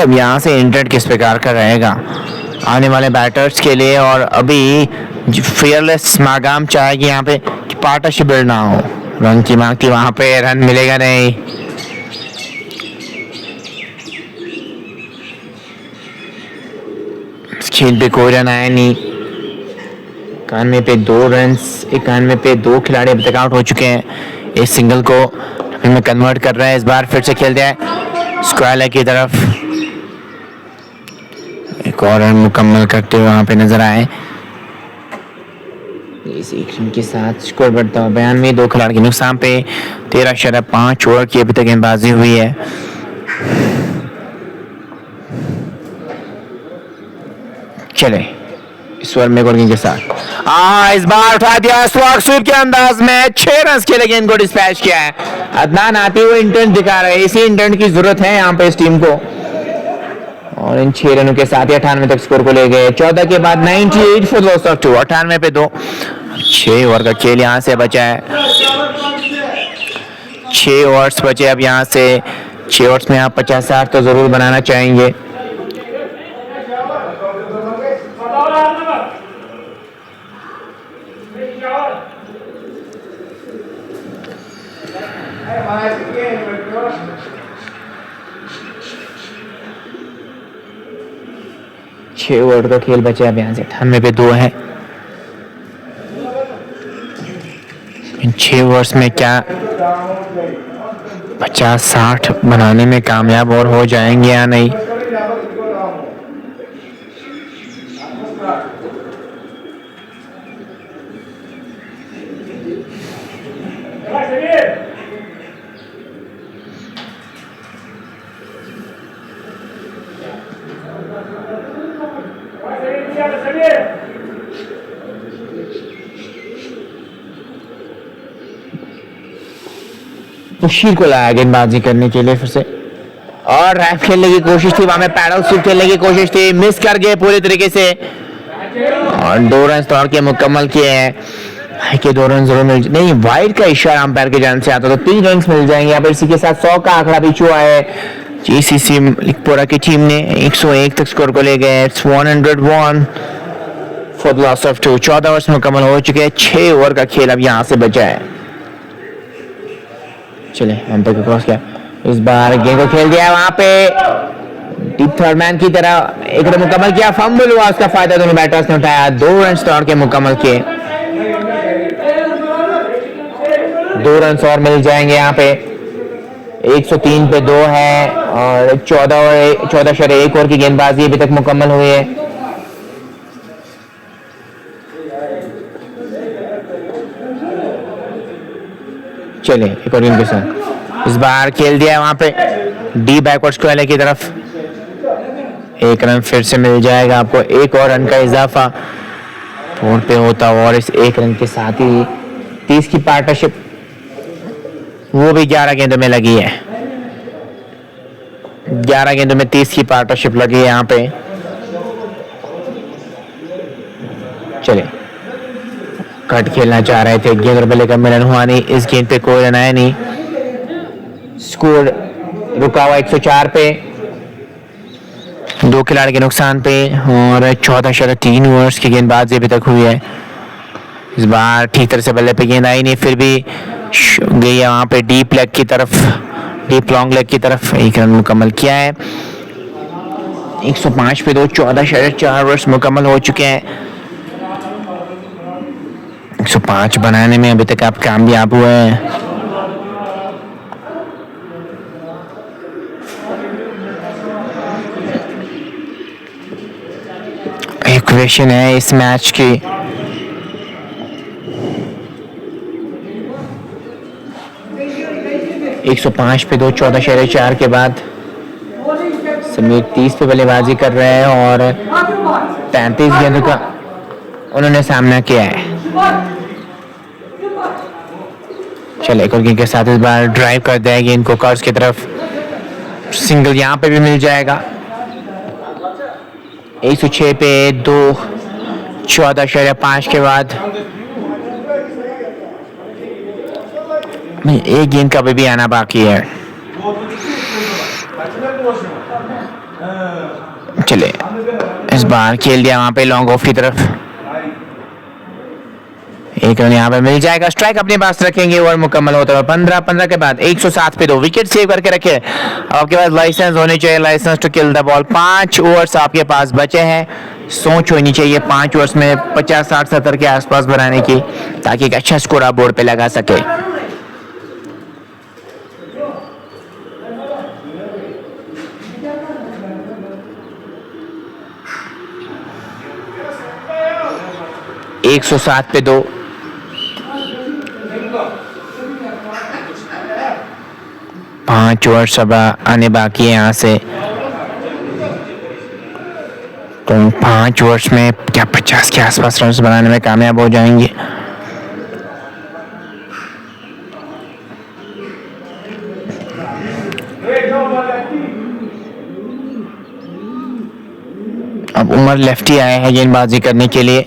अब यहाँ से इंटेंट किस प्रकार का रहेगा आने वाले बैटर्स के लिए, और अभी फेयरलेस समागम चाहेगी यहाँ पे कि पार्टनरशिप बिल्ड ना हो। रन की मांग थी वहां पे, रन मिलेगा नहीं। खेल पे कोई रन आया नहीं। 91 पे 2 रन, 91 पे 2 खिलाड़ी अभी तक आउट हो चुके हैं। इस सिंगल को में कन्वर्ट कर रहा है। इस बार फिर से खेलते हैं स्क्वायर लेग की तरफ। एक और रन मुकम्मल करते हुए वहां पे नजर आए। इस एक रन के साथ स्कोर बढ़ता हुआ 92। 2 खिलाड़ी के नुकसान पे 13.5 ओवर की अभी तक गेंदबाजी हुई है। चले इस ओवर में गोल्डिंग के साथ इस बार उठा दिया स्वीप के अंदाज में 6 रन के लिए गेंद को डिस्पैच किया है। अदनान आते हुए इंटेंट दिखा रहे हैं, इसी इंटेंट की जरूरत है यहाँ पे इस टीम को। और इन 6 रनों के साथ ही 98 तक स्कोर को ले गए। 14 के बाद 98 फॉर लॉस ऑफ 2, 98 पे 2। 6 ओवर का खेल यहाँ से बचा है, 6 ओवर्स बचे अब यहाँ से। 6 ओवर्स में आप 50-60 तो जरूर बनाना चाहेंगे। छह ओवर का खेल बचे अब यहाँ से। 98 पे 2 है। इन 6 ओवर्स में क्या 50-60 बनाने में कामयाब और हो जाएंगे या नहीं? मुशीर को लाया गेंदबाजी करने के लिए फिर से, और रैप खेलने की कोशिश थी, वहां में पैडल स्वीप खेलने की कोशिश थी, मिस कर गए पूरी तरीके से। और 2 रन दौड़ के मुकम्मल किए हैं कि 2 रन जरूर मिल नहीं, वाइड का इशारा अंपायर के जान से आता तो 3 रन मिल जाएंगे। यहाँ पर इसी के साथ 100 का आंकड़ा भी छुआ है। जीसीसी लिखपुरा की टीम ने 101 तक स्कोर को ले गए। 101 for the loss of 2। 14 overs मुकम्मल हो चुके हैं। 6 ओवर का खेल अब यहाँ से बचा है। चले अंपायर को क्रॉस किया, इस बार गेंद को खेल दिया वहां पे डीप थर्ड मैन की तरह। एक रन मुकम्मल किया, फंबल हुआ, उसका फायदा दोनों बैटर्स ने उठाया। 2 रन दौड़ के मुकम्मल किए। 2 रन और मिल जाएंगे यहाँ पे। 103 पे 2 है और 14 ओवर की गेंदबाजी अभी तक मुकम्मल हुई है। चले एक और के साथ इस बार खेल दिया है वहां पे डी बैकवर्ड स्क्वायर की तरफ। 1 रन फिर से मिल जाएगा आपको। 1 और रन का इजाफा 4 पे होता और इस 1 रन के साथ ही 30 की पार्टनरशिप वो भी 11 गेंदों में लगी है। 11 गेंदों में 30 की पार्टनरशिप लगी है यहाँ पे। चले कट खेलना चाह रहे थे, गेंद बल्ले का मिलन हुआ नहीं। इस गेंद पे कोई रन आया नहीं। स्कोर रुका हुआ 104 पे, 2 खिलाड़ी के नुकसान पे। और 14.3 ओवर्स की गेंदबाजी अभी तक हुई है। इस बार ठीक तरह से बल्ले पे गेंद आई नहीं, फिर भी गई है वहां पे डीप लेग की तरफ, डीप लॉन्ग लेग की तरफ। 1 रन मुकम्मल किया है। 105 पे 2, 14.4 ओवर्स मुकम्मल हो चुके हैं। 105 बनाने में अभी तक आप कामयाब हुए हैं। एक क्वेश्चन है इस मैच की, एक 105 पे 2, 14.4 के बाद समीर 30 पे बल्लेबाजी कर रहे हैं और 33 गेंदों का उन्होंने सामना किया है। चले एक और गेंद के साथ इस बार ड्राइव कर देंगे इनको कर्ज की तरफ। सिंगल यहाँ पे भी मिल जाएगा। 106 पे 2, 14.5 के बाद एक गेंद का भी आना बाकी है। चले इस बार खेल दिया वहां पे लॉन्ग ऑफ की तरफ। 1 रन यहाँ पे मिल जाएगा। स्ट्राइक अपने पास रखेंगे। ओवर मुकम्मल होता है 15 के बाद 107 पे 2 विकेट सेव करके रखे। आपके पास लाइसेंस होने चाहिए, license to kill the ball. 5 overs आपके पास बचे हैं। सोच होनी चाहिए 5 ओवर्स में 50, 60, 70 के आसपास बनाने की, ताकि एक अच्छा स्कोर आप बोर्ड पे लगा सके। एक 107 पे 2, 5 ओवर सब आने बाकी है यहाँ से। तो 5 ओवर्स में क्या 50 के आसपास रन बनाने में कामयाब हो जाएंगे। अब उमर लेफ्टी आए हैं गेंदबाजी करने के लिए।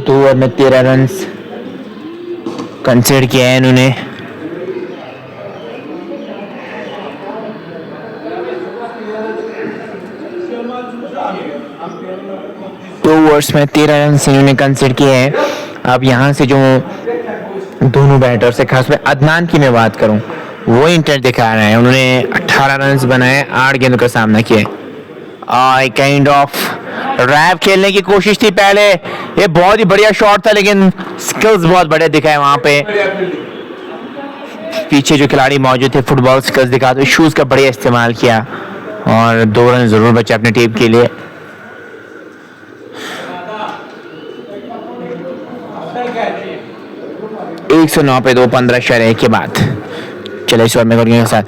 दो ओवर में 13 रन कंसीडर किया है इन्होंने। दो ओवर्स में 13 रन इन्होंने कंसीडर किए हैं। अब यहाँ से जो दोनों बैटर से, खास में अदनान की मैं बात करूं, वो इंटर दिखा रहे हैं। उन्होंने 18 रन बनाए, 8 गेंदों का सामना किया। काइंड ऑफ रैप खेलने की कोशिश थी पहले, ये बहुत ही बढ़िया शॉट था, लेकिन स्किल्स बहुत बड़े दिखाए वहां पे। पीछे जो खिलाड़ी मौजूद थे फुटबॉल स्किल्स दिखाते, शूज का बढ़िया इस्तेमाल किया और 2 रन जरूर बचे अपनी टीम के लिए। एक 109 पे 2, 15 के बाद चले इस ओवर में के साथ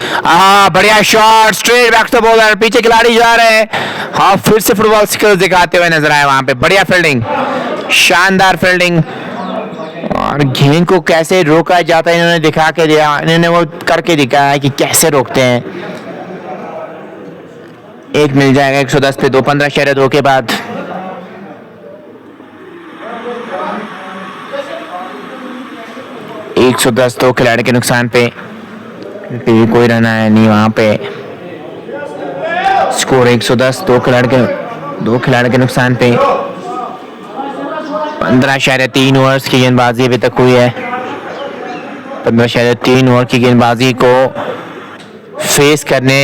बढ़िया shot straight back to bowler, पीछे खिलाड़ी जा रहे हैं। हाँ, फिर से फुटबॉल स्किल्स दिखाते हुए नजर आए वहां पे। बढ़िया फील्डिंग, शानदार फील्डिंग, और गेंद को कैसे रोका जाता है इन्होंने दिखा के दिया, इन्होंने वो करके दिखाया कि कैसे रोकते हैं। एक मिल जाएगा 110 पे 2, 15 के बाद। एक 110 2 खिलाड़ी के नुकसान पे, कोई रन आया नहीं वहां पे। स्कोर 110 2 खिलाड़ी के नुकसान पे। 15.3 ओवर्स की गेंदबाजी अभी तक हुई है। 15.3 ओवर की गेंदबाजी को फेस करने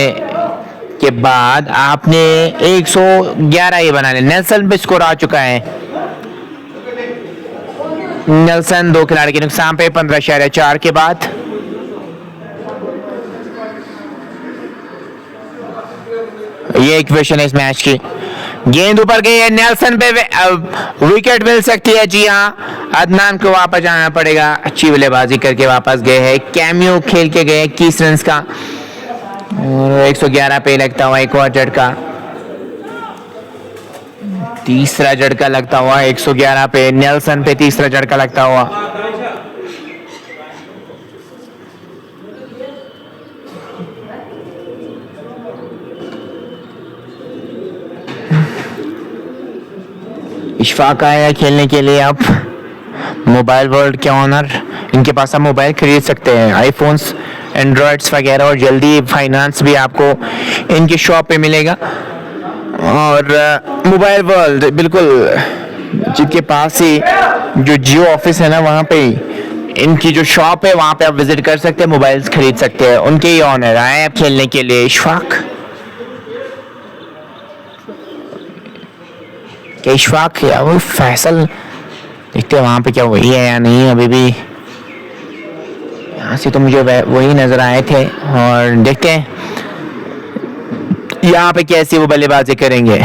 के बाद आपने 111 ही बना लिया। नेल्सन पे स्कोर आ चुका है। नेल्सन 2 खिलाड़ी के नुकसान पे 15.4 के बाद। ये इक्वेशन है इस मैच की। गेंद ऊपर गई है, नेल्सन पे विकेट मिल सकती है। जी हाँ, अदनान को वापस जाना पड़ेगा। अच्छी बल्लेबाजी करके वापस गए हैं, कैमियो खेल के गए 21 रन का, और 111 पे लगता हुआ एक और झटका, तीसरा झटका लगता हुआ 111 पे, नेल्सन पे तीसरा झटका लगता हुआ। इशफाक आया खेलने के लिए। आप मोबाइल वर्ल्ड के ऑनर, इनके पास आप मोबाइल खरीद सकते हैं, आईफोन्स, एंड्रॉइड्स वगैरह, और जल्दी फाइनेंस भी आपको इनकी शॉप पे मिलेगा। और मोबाइल वर्ल्ड बिल्कुल जिनके पास ही जो जियो ऑफिस है ना, वहाँ पे इनकी जो शॉप है वहाँ पे आप विजिट कर सकते हैं, मोबाइल्स खरीद सकते हैं। उनके ही ऑनर आए आप खेलने के लिए। इशफाक इशफाक या वो फैसल, देखते हैं वहां पे क्या वही है या नहीं। अभी भी यहाँ से तो मुझे वही नजर आए थे, और देखते हैं यहाँ पे कैसी वो बल्लेबाजी करेंगे।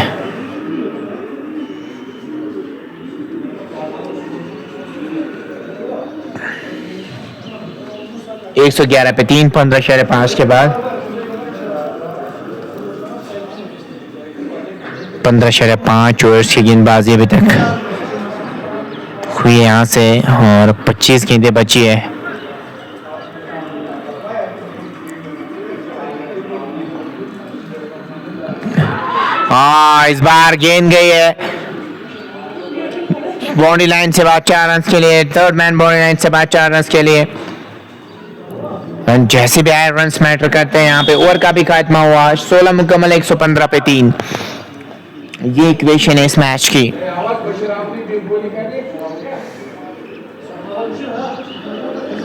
एक 111 पे 3, 15.5 के बाद। 15.5 ओवर्स की गेंदबाजी अभी तक हुई है यहाँ से, और 25 गेंदें बची है। इस बार गेंद गई है बाउंड्री लाइन से बाहर 4 रन के लिए। थर्ड मैन बाउंड्री लाइन से बाहर 4 रन के लिए। जैसे भी आए रन मैटर करते हैं यहाँ पे। ओवर का भी खात्मा हुआ, 16 मुकम्मल 115 पे 3। ये इक्वेशन है इस मैच की।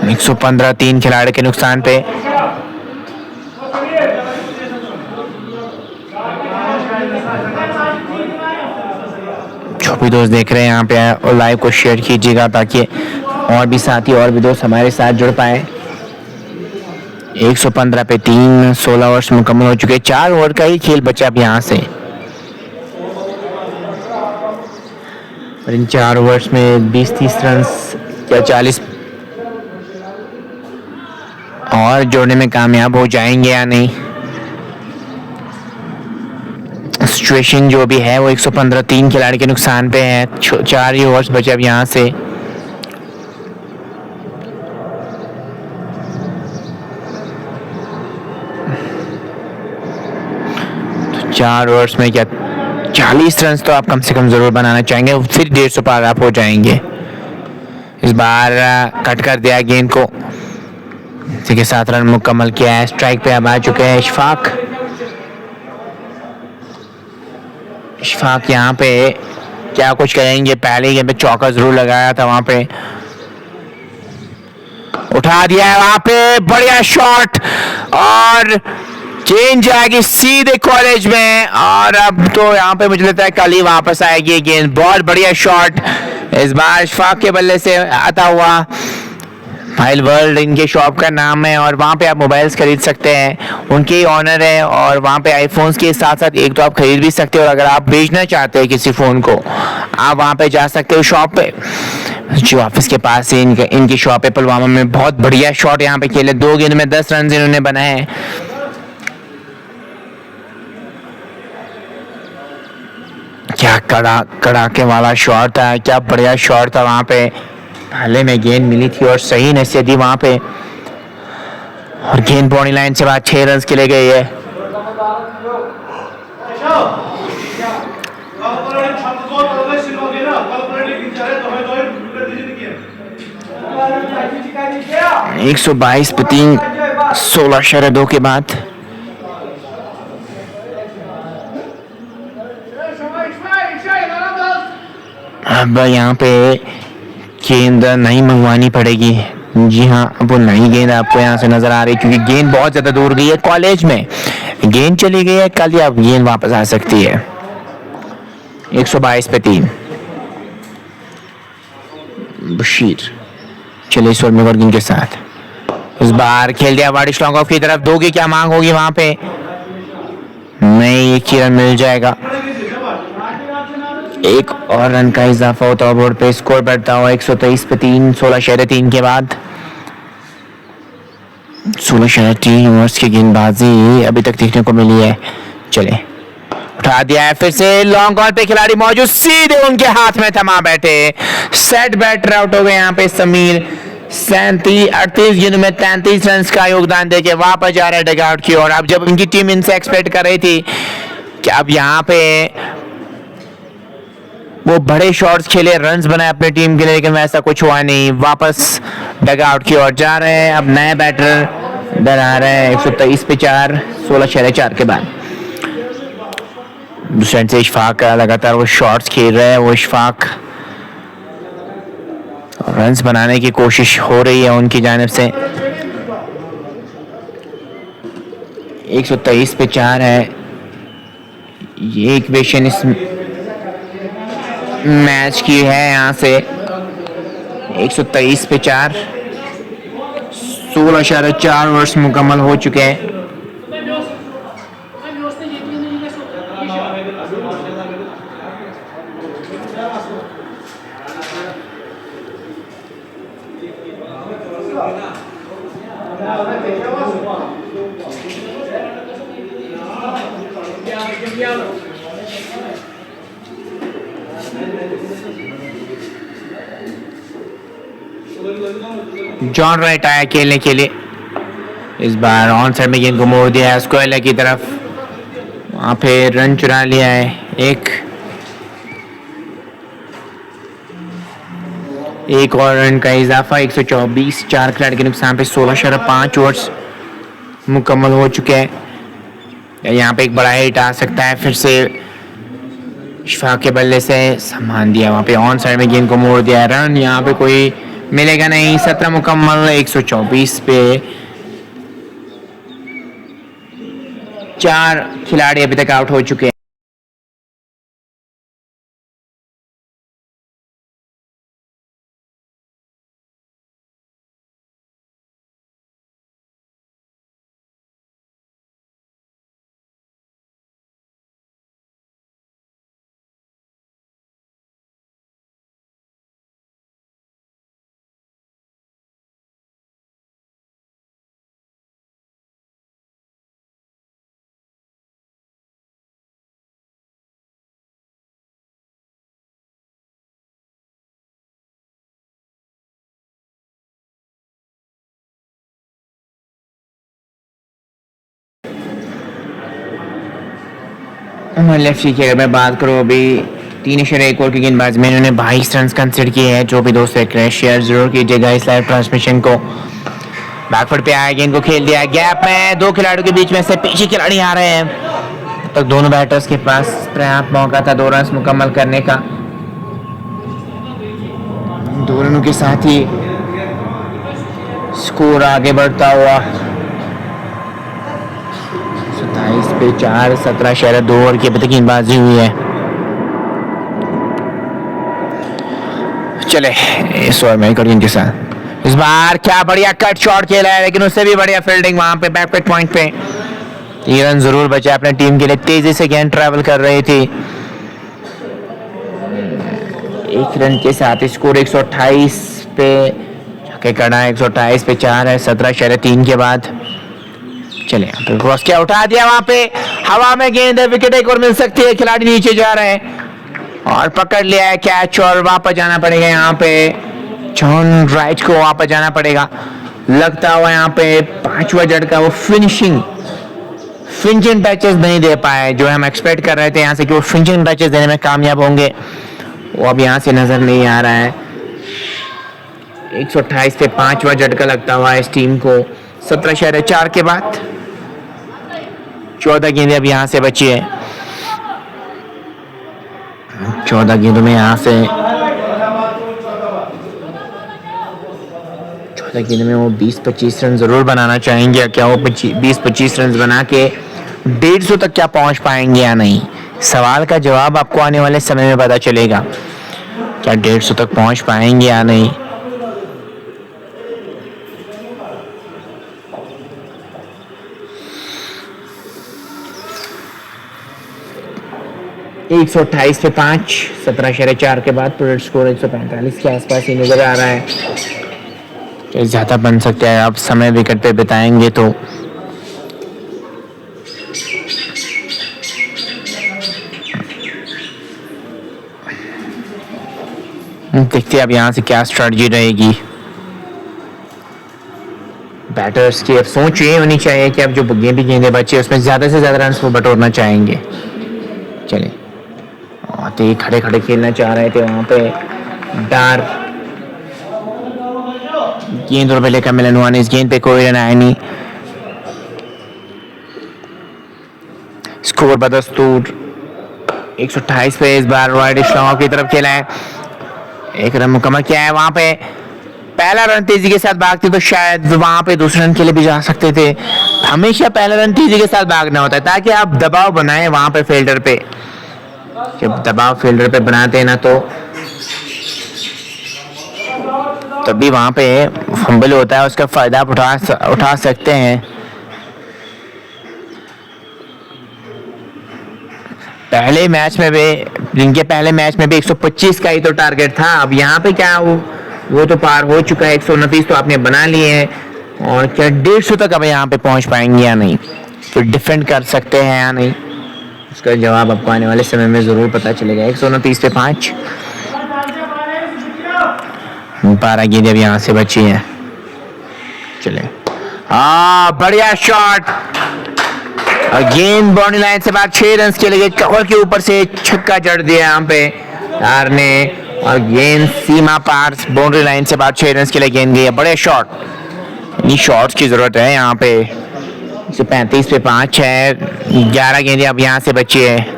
एक 115 3 खिलाड़ी के नुकसान पे। जो भी दोस्त देख रहे हैं यहाँ पे और लाइव को शेयर कीजिएगा, ताकि और भी साथी और भी दोस्त हमारे साथ जुड़ पाए। 115 पे 3, 16 ओवर्स मुकम्मल हो चुके। 4 ओवर का ही खेल बचा अब यहाँ से, और इन 4 ओवर्स में 20-30 रन या 40, और जोड़ने में कामयाब हो जाएंगे या नहीं। सिचुएशन जो भी है वो 115, 3 खिलाड़ी के नुकसान पे है। 4 ही ओवर्स बचे अब यहाँ से। तो 4 ओवर्स में क्या 40 रन तो आप कम से कम जरूर बनाना चाहेंगे, फिर 150 पार आप हो जाएंगे। इस बार कट कर दिया गेंद को, ठीक है। 7 रन मुकम्मल किया है। स्ट्राइक पे अब आ चुके हैं इशफाक। इशफाक यहाँ पे क्या कुछ करेंगे। पहले गेंद पे चौका जरूर लगाया था, वहां पे उठा दिया है, वहां पे बढ़िया शॉट और चेंज जाएगी सीधे कॉलेज में। और अब तो यहाँ पे मुझे लगता है कल ही वापस आएगी गेंद। बहुत बढ़िया शॉट इस बार इशफाक के बल्ले से आता हुआ। फाइल वर्ल्ड इनके शॉप का नाम है और वहाँ पे आप मोबाइल्स खरीद सकते हैं, उनके ही ऑनर है। और वहाँ पे आईफोन्स के साथ साथ एक तो आप खरीद भी सकते हो, और अगर आप बेचना चाहते हैं किसी फ़ोन को, आप वहाँ पे जा सकते हो शॉप पे, जो ऑफिस के पास है इनकी शॉप है पुलवामा में। बहुत बढ़िया शॉट यहाँ पे खेले। 2 गेंद में 10 रन इन्होंने बनाए हैं। क्या कड़ाके वाला शॉट था, क्या बढ़िया शॉट था। वहाँ पे भाले में गेंद मिली थी और सही नसीहत दी वहाँ पे, और गेंद बाउंड्री लाइन से बाद 6 रन के लिए गई है। एक 122 पे 3, 16/2 के बाद अब यहाँ पे गेंद नहीं मंगवानी पड़ेगी। जी हाँ, वो नई गेंद आपको यहाँ से नजर आ रही है, क्योंकि गेंद बहुत ज्यादा दूर गई है। कॉलेज में गेंद चली गई है, कल या गेंद वापस आ सकती है। 122 पे 3 बशीर चले स्वर्णवर्गीन के साथ। इस बार खेल दिया वाडिश लॉन्ग ऑफ की तरफ। 2 की क्या मांग होगी वहां पे? नहीं, 1 ही रन मिल जाएगा। 1 और रन का इजाफा होता है बोर्ड पे। स्कोर बढ़ता हुआ 123 पे 3, 16/3 के बाद। 16/3 ओवर्स की गेंदबाजी अभी तक देखने को मिली है। चले, उठा दिया है फिर से। लॉन्ग ऑन पे खिलाड़ी मौजूद, सीधे उनके हाथ में थमा बैठे। सेट बैटर आउट हो गए यहाँ पे समीर। 38 गेंदों में 33 रन का योगदान देके वापस जा रहे डगआउट की ओर। अब जब उनकी टीम इनसे एक्सपेक्ट कर रही थी कि अब यहाँ पे वो बड़े शॉट्स खेले, रन्स बनाए अपने टीम के लिए, लेकिन वैसा कुछ हुआ नहीं। वापस डगआउट की ओर जा रहे हैं। अब नए बैटर इधर आ रहे हैं। 123 पे 4, 16/4 के बाद। दूसरे से इशफाक लगातार वो शॉट्स खेल रहे हैं। वो इशफाक रन्स बनाने की कोशिश हो रही है उनकी जानिब से। 123 पे 4 है। ये इक्वेशन इस मैच की है यहाँ से। 123 पे 4, 16/4 ओवर्स मुकम्मल हो चुके हैं। जॉन राइट आया खेलने के लिए। इस बार ऑन साइड में गेंद को मोड़ दिया है स्क्वायर की तरफ। वहां पे रन चुरा लिया है। एक और रन का इजाफा। 124, 4 खिलाड़ी के नुकसान पे 16/5 ओवर्स मुकम्मल हो चुके हैं। यहाँ पे एक बड़ा हिट आ सकता है फिर से। इशफाक के बल्ले से संभाल दिया, वहां पे ऑन साइड में गेंद को मोड़ दिया। रन यहाँ पे कोई मिलेगा नहीं। 17 मुकम्मल। 124 पे 4 खिलाड़ी अभी तक आउट हो चुके हैं। लेफ्टी की अगर मैं बात करूँ, अभी 3 ओवर की गेंदबाजी में इन्होंने 22 रन कंसिडर किए हैं। जो भी दोस्त देख रहे हैं शेयर जरूर कीजिएगा इस लाइव ट्रांसमिशन को। बैकफुट पे आया, गेंद को खेल दिया गैप में, 2 खिलाड़ियों के बीच में से पीछे खिलाड़ी आ रहे हैं। तो दोनों बैटर्स के पास पर्याप्त मौका था 2 रन मुकम्मल करने का। 2 रनों के साथ ही स्कोर आगे बढ़ता हुआ 27 पे 4, 17 शेयर 2 ओवर की अभी तक गेंदबाजी हुई है। चले इस ओवर में करीन के साथ इस बार क्या बढ़िया कट शॉट खेला है, लेकिन उससे भी बढ़िया फील्डिंग वहां पे बैक पॉइंट पे। 3 रन जरूर बचे अपने टीम के लिए। तेजी से गेंद ट्रैवल कर रही थी। 1 रन के साथ स्कोर 128 पे जाके कड़ा, 128 पे 4 है 17 शेयर 3 के बाद। चले क्रॉस क्या उठा दिया, वहां पे हवा में गेंद है, विकेट एक और मिल सकती है। खिलाड़ी नीचे जा रहे हैं और पकड़ लिया है कैच और वापस जाना पड़ेगा। यहाँ पे जॉन राइट को वापस जाना पड़ेगा। लगता हुआ यहाँ पे 5वां झटका, वो फिनिशिंग टचेस नहीं दे पाए जो हम एक्सपेक्ट कर रहे थे यहाँ से कि वो फिनिशिंग टचेस देने में कामयाब होंगे, वो अब यहाँ से नजर नहीं आ रहा है। 128 पे 5वां झटका लगता हुआ इस टीम को 17 शेयर 4 के बाद। 14 गेंदें अब यहाँ से बची है। 14 गेंदों में यहाँ से 14 गेंदों में वो 20-25 रन जरूर बनाना चाहेंगे। क्या वो 20-25 रन बना के 150 तक क्या पहुंच पाएंगे या नहीं, सवाल का जवाब आपको आने वाले समय में पता चलेगा। क्या 150 तक पहुंच पाएंगे या नहीं। एक 128 पे 5, 17 शेयर 4 के बाद टोटल स्कोर 145 के आसपास ही नजर आ रहा है। ज्यादा बन सकता है, आप समय विकेट पे बिताएंगे तो। देखते हैं अब यहाँ से क्या स्ट्रेटजी रहेगी बैटर्स की। अब सोच ये होनी चाहिए कि अब जो गेंदें बचे उसमें ज्यादा से ज्यादा रन को बटोरना चाहेंगे। चले आते खड़े खड़े खेलना चाह रहे थे वहां पे डार। गेंद और पहले का मिलन हुआ नहीं, इस गेंद पे कोई रन आया नहीं। स्कोर बदस्तूर 128 पे इस बार वाइड स्लॉन्ग की तरफ खेला है। 1 रन मुकम्मल किया है। वहां पे पहला रन तेजी के साथ भागते तो शायद वहां पे दूसरे रन के लिए भी जा सकते थे। हमेशा पहला रन तेजी के साथ भागना होता है ताकि आप दबाव बनाएं वहां पे फील्डर पे। जब दबाव फील्डर पे बनाते हैं ना तो तभी वहां पे फंबल होता है, उसका फायदा आप उठा सकते हैं। पहले मैच में भी जिनके पहले मैच में भी 125 का ही तो टारगेट था। अब यहाँ पे क्या वो तो पार हो चुका है। 129 तो आपने बना लिए हैं और क्या 150 तक अब यहाँ पे पहुंच पाएंगे या नहीं, फिर डिफेंड कर सकते हैं या नहीं, उसका जवाब आपको आने वाले समय में जरूर पता चलेगा। 129 पे 5, 12 गेंदें अब यहाँ से बची हैं। चले बढ़िया शॉट और गेंद बाउंड्री लाइन से बाहर 6 रन के लिए कवर के ऊपर से छक्का जड़ दिया यहाँ पे यार ने और गेंद सीमा पार बाउंड्री लाइन से बाहर 6 रन के लिए गेंद गई है। बड़े शॉट, इन्हीं शॉट्स की जरूरत है यहाँ पे। 135 पे 5 है। 11 गेंदें अब यहाँ से बची है।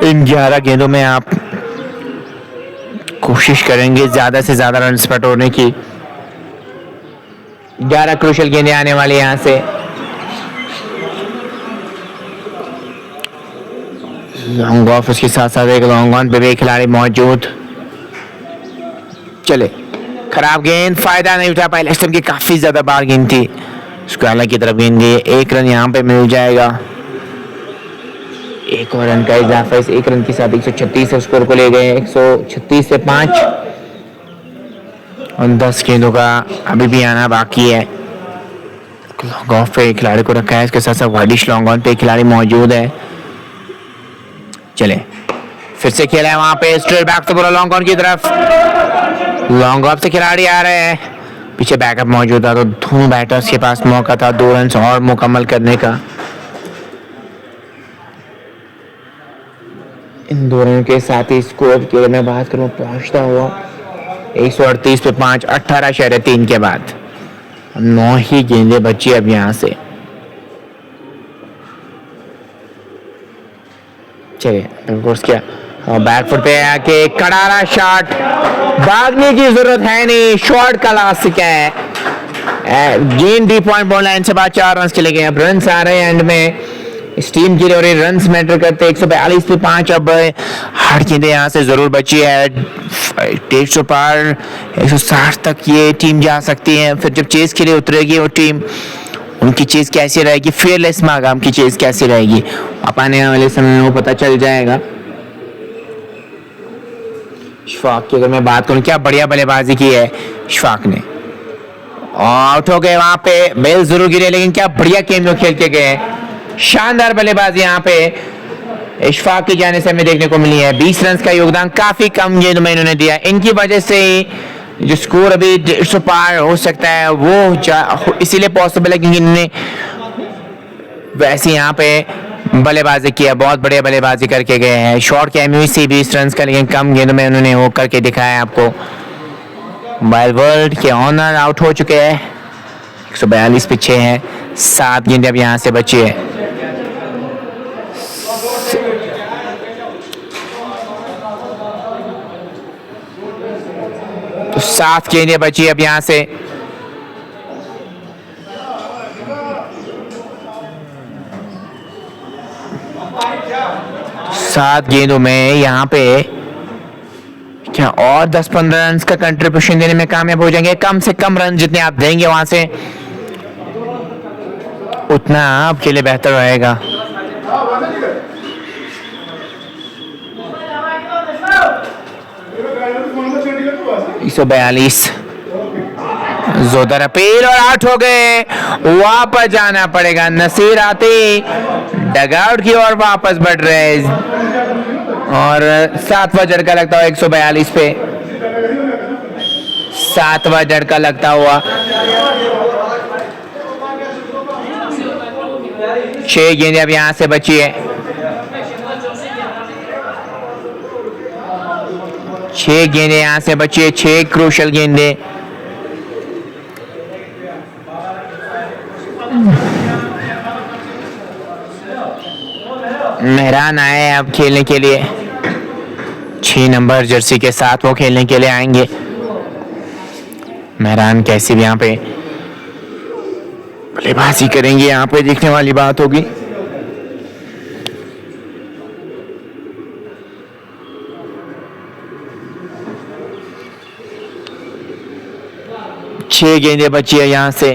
इन 11 गेंदों में आप कोशिश करेंगे ज्यादा से ज्यादा रन बटोरने की। 11 क्रूशियल गेंदें आने वाली यहाँ से। लॉन्ग ऑफ उसके साथ साथ एक लॉन्ग ऑन पे भी खिलाड़ी मौजूद। चले खराब गेंद, फायदा नहीं उठा पाए। लेस्टर की काफी ज्यादा बार गेंद थी, उसको अलग की तरफ गेंद गई। 1 रन यहाँ पे मिल जाएगा। 1 और रन का इजाफा इस 1 रन के साथ 136 स्कोर को ले गए। 136 से 5 और 10 गेंदों का अभी भी आना बाकी है। लॉन्ग ऑफ पे खिलाड़ी को रखा है, इसके साथ साथ वाइडिश लॉन्ग ऑन पे खिलाड़ी मौजूद है। चले फिर से खेला है वहां पे स्ट्रेट बैक से पूरा लॉन्ग ऑन की तरफ। लॉन्ग ऑफ से खिलाड़ी आ रहे हैं पीछे बैकअप मौजूद था, तो दोनों बैटर्स के पास मौका था 2 रन और मुकम्मल करने का। इन 2 रन के साथ ही स्कोर की अगर मैं बात करूँ पहुंचता हुआ 138 पे 5, 18.3 के बाद 9 ही गेंदें बची अब यहाँ से। चलिए कोर्स क्या और बैकफुट पे आके करारा शॉट, भागने की जरूरत है नहीं, शॉट क्लासिक है। गेंद डी पॉइंट बॉल लाइन से बाद 4 रन चले गए। अब रन आ रहे हैं एंड में इस टीम के लिए और ये रन मैटर करते। 142 पे 5 अब 8 गेंदें यहाँ से जरूर बची है। 150 पार 160 तक ये टीम जा सकती है। फिर जब चेस के लिए उतरेगी वो टीम, उनकी चेस कैसी रहेगी, फेयरलेस मागाम की चेस कैसी रहेगी, अब आने वाले समय में वो पता चल जाएगा। इशफाक की अगर मैं बात करूं, क्या बढ़िया बल्लेबाजी की है इशफाक ने। आउट हो गए वहां पे, बेल जरूर गिरे लेकिन क्या बढ़िया गेम जो खेल के गए। शानदार बल्लेबाजी यहाँ पे इशफाक की जाने से हमें देखने को मिली है। 20 रन का योगदान काफी कम गेंद में इन्होंने दिया। इनकी वजह से जो स्कोर अभी 150 पार हो सकता है वो इसीलिए पॉसिबल है क्योंकि इन्होंने वैसे यहाँ पे बल्लेबाजी किया, बहुत बढ़िया बल्लेबाजी करके गए हैं। शॉर्ट कैमियो से 20 रन का, लेकिन कम गेंद में उन्होंने वो करके दिखाया आपको। मोबाइल वर्ल्ड के ऑनर आउट हो चुके हैं। 142 पे 6 है, 7 गेंदें अब यहाँ से बची है। तो 7 गेंदें बची अब यहाँ से। सात गेंदों में यहाँ पे क्या और 10-15 रन का कंट्रीब्यूशन देने में कामयाब हो जाएंगे। कम से कम रन जितने आप देंगे वहां से उतना आपके लिए बेहतर रहेगा। $142 जोरदार अपील और आउट हो गए। वापस जाना पड़ेगा। नसीर आते डगआउट की ओर वापस बढ़ रहे और 7वां झटका लगता हुआ 142 पे 7वां झटका लगता हुआ। 6 गेंदें अब यहां से बची है। 6 गेंदें यहां से बची है। 6 क्रूशल गेंदें। मेहरान आए हैं अब खेलने के लिए। 6 नंबर जर्सी के साथ वो खेलने के लिए आएंगे। मेहरान कैसे भी यहाँ पे बल्लेबाजी करेंगे, यहाँ पे देखने वाली बात होगी। छह गेंदें बची है यहाँ से।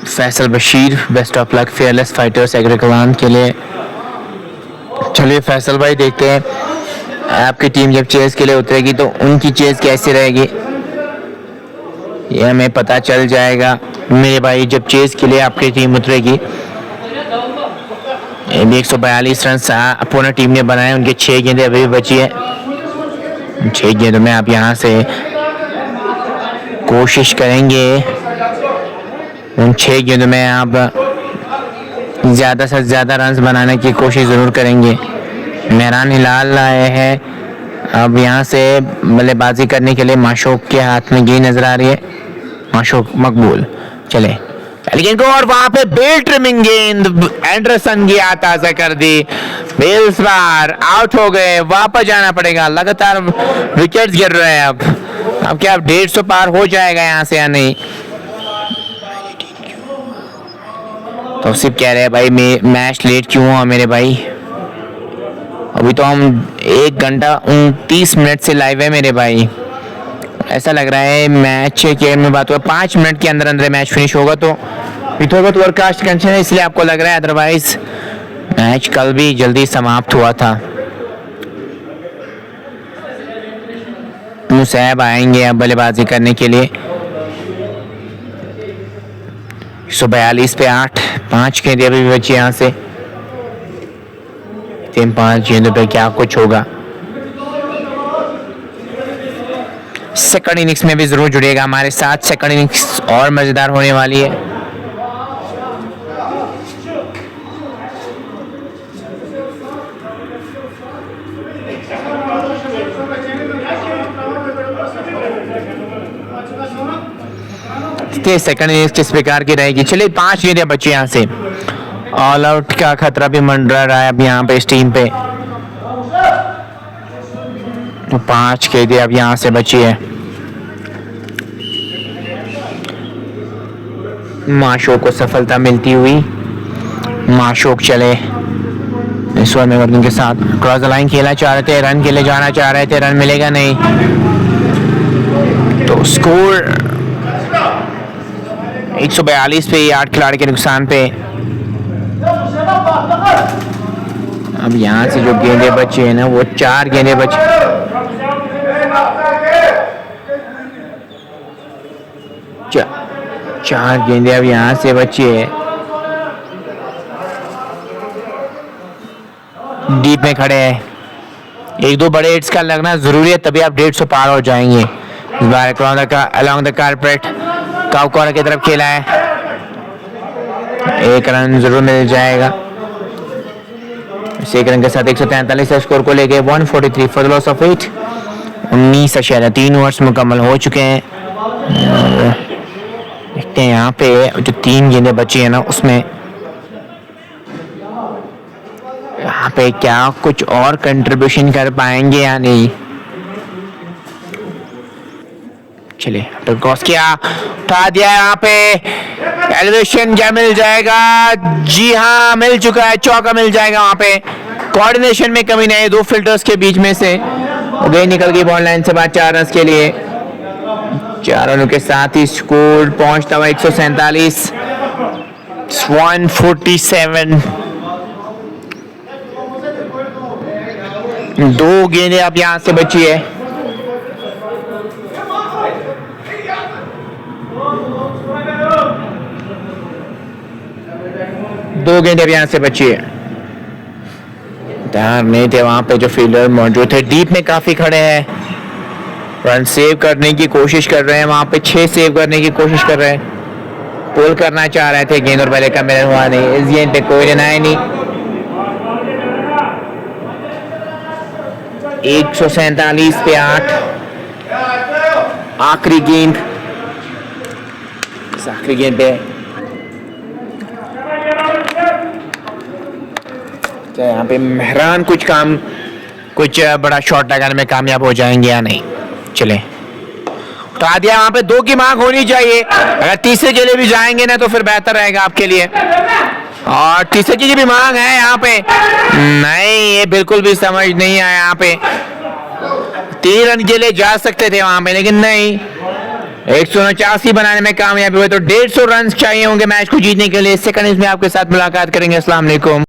Faisal Bashir, best of luck fearless fighters एग्रीकलान के लिए। चलिए फैसल भाई, देखते हैं आपकी टीम जब चेस के लिए उतरेगी तो उनकी चेस कैसी रहेगी ये हमें पता चल जाएगा मेरे भाई। जब चेस के लिए आपकी टीम उतरेगी। 142 रन पूर्ण टीम ने बनाए। उनके 6 गेंदें अभी भी बची है। 6 गेंदों में आप यहाँ से कोशिश करेंगे, उन 6 गेंदों में आप ज़्यादा से ज़्यादा रन बनाने की कोशिश ज़रूर करेंगे। मेहरान हिलाल आए हैं अब यहाँ से बल्लेबाजी करने के लिए। माशूक के हाथ में गेंद नजर आ रही है। माशूक मकबूल, चले लेकिन को और वहां पे बेल ट्रिमिंग गेंद एंडरसन की ताज़ा कर दी। बेल्स बार आउट हो गए। वापस जाना पड़ेगा। लगातार विकेट्स गिर रहे हैं। अब क्या 150 पार हो जाएगा यहाँ से या नहीं? तो सिर्फ कह रहे हैं भाई मैच लेट क्यों हुआ मेरे भाई? अभी तो हम 1 घंटा 29 मिनट से लाइव है मेरे भाई। ऐसा लग रहा है मैच के में बात हुआ 5 मिनट के अंदर अंदर मैच फिनिश होगा। तो थोड़ा बहुत कास्ट टेंशन है इसलिए आपको लग रहा है, अदरवाइज मैच कल भी जल्दी समाप्त हुआ था। मुसैब आएंगे अब बल्लेबाजी करने के लिए। 142 पे 8, 5 गेंदें अभी बची यहाँ से। देखते हैं 5 गेंदों पे क्या कुछ होगा। सेकंड इनिंग्स में भी जरूर जुड़िएगा हमारे साथ, सेकंड इनिंग्स और मजेदार होने वाली है। सेकंड इनिंग्स किस प्रकार की रहेगी। चलिए 5 गेंदें बची यहाँ से, ऑल आउट का खतरा भी मंडरा रहा है अब यहाँ पे इस टीम पे। तो 5 गेंदें अब यहाँ से बची है। माशोक को सफलता मिलती हुई, माशोक चले इस ओवर में वर्किंग के साथ, क्रॉस द लाइन खेलना चाह रहे थे, रन के लिए जाना चाह रहे थे, रन मिलेगा नहीं। तो स्कोर 142 पे 8 खिलाड़ी के नुकसान पे। अब यहाँ से जो गेंदें बची है ना, वो 4 गेंदें बची। चार गेंदें अब यहाँ से बची है। डीप में खड़े हैं, 1-2 बड़े हिट्स का लगना जरूरी है, तभी आप 150 पार हो जाएंगे। इस बार along the carpet cow corner की तरफ खेला है, 1 रन जरूर मिल जाएगा। 1 रन के साथ 143 स्कोर को लेके 143 फॉर द लॉस ऑफ 8। 19 अशारिया 3 ओवर्स मुकम्मल हो चुके हैं। देखते हैं यहाँ पे जो 3 गेंदें बची है ना, उसमें यहाँ पे क्या कुछ और कंट्रीब्यूशन कर पाएंगे या नहीं। चलिए क्रॉस किया, उठा दिया, यहाँ पे एलिवेशन क्या मिल जाएगा। जी हाँ, मिल चुका है, चौका मिल जाएगा। वहां पे कोऑर्डिनेशन में कमी नहीं, 2 फील्डर्स के बीच में से वो गई, निकल गई बॉल लाइन से बाहर 4 रन के लिए। 4 रनों के साथ ही स्कोर पहुंचता हुआ 147, 147। 2 गेंदें अब यहां से बची है। दो गेंदें अब यहां से बची है। तैयार नहीं थे वहां पे जो फील्डर मौजूद थे, डीप में काफी खड़े हैं, रन सेव करने की कोशिश कर रहे हैं। वहां पे 6 सेव करने की कोशिश कर रहे हैं, पुल करना चाह रहे थे, गेंद और बल्ले का मेल हुआ नहीं। इस गेंद पे कोई रन नहीं। 147 पे 8, आखिरी गेंद, आखिरी गेंद पे यहाँ पे मेहरान कुछ बड़ा शॉट लगाने में कामयाब हो जाएंगे या नहीं। चले उठा दिया, वहां पे 2 की मांग होनी चाहिए। अगर तीसरे के लिए भी जाएंगे ना तो फिर बेहतर रहेगा आपके लिए। और तीसरे की भी मांग है यहाँ पे, नहीं ये बिल्कुल भी समझ नहीं आया। यहाँ पे 3 रन के लिए जा सकते थे वहां पे, लेकिन नहीं, 149 बनाने में कामयाबी हुए। तो 150 रन चाहिए होंगे मैच को जीतने के लिए। सेकंड इनिंग्स में आपके साथ मुलाकात करेंगे। अस्सलाम वालेकुम।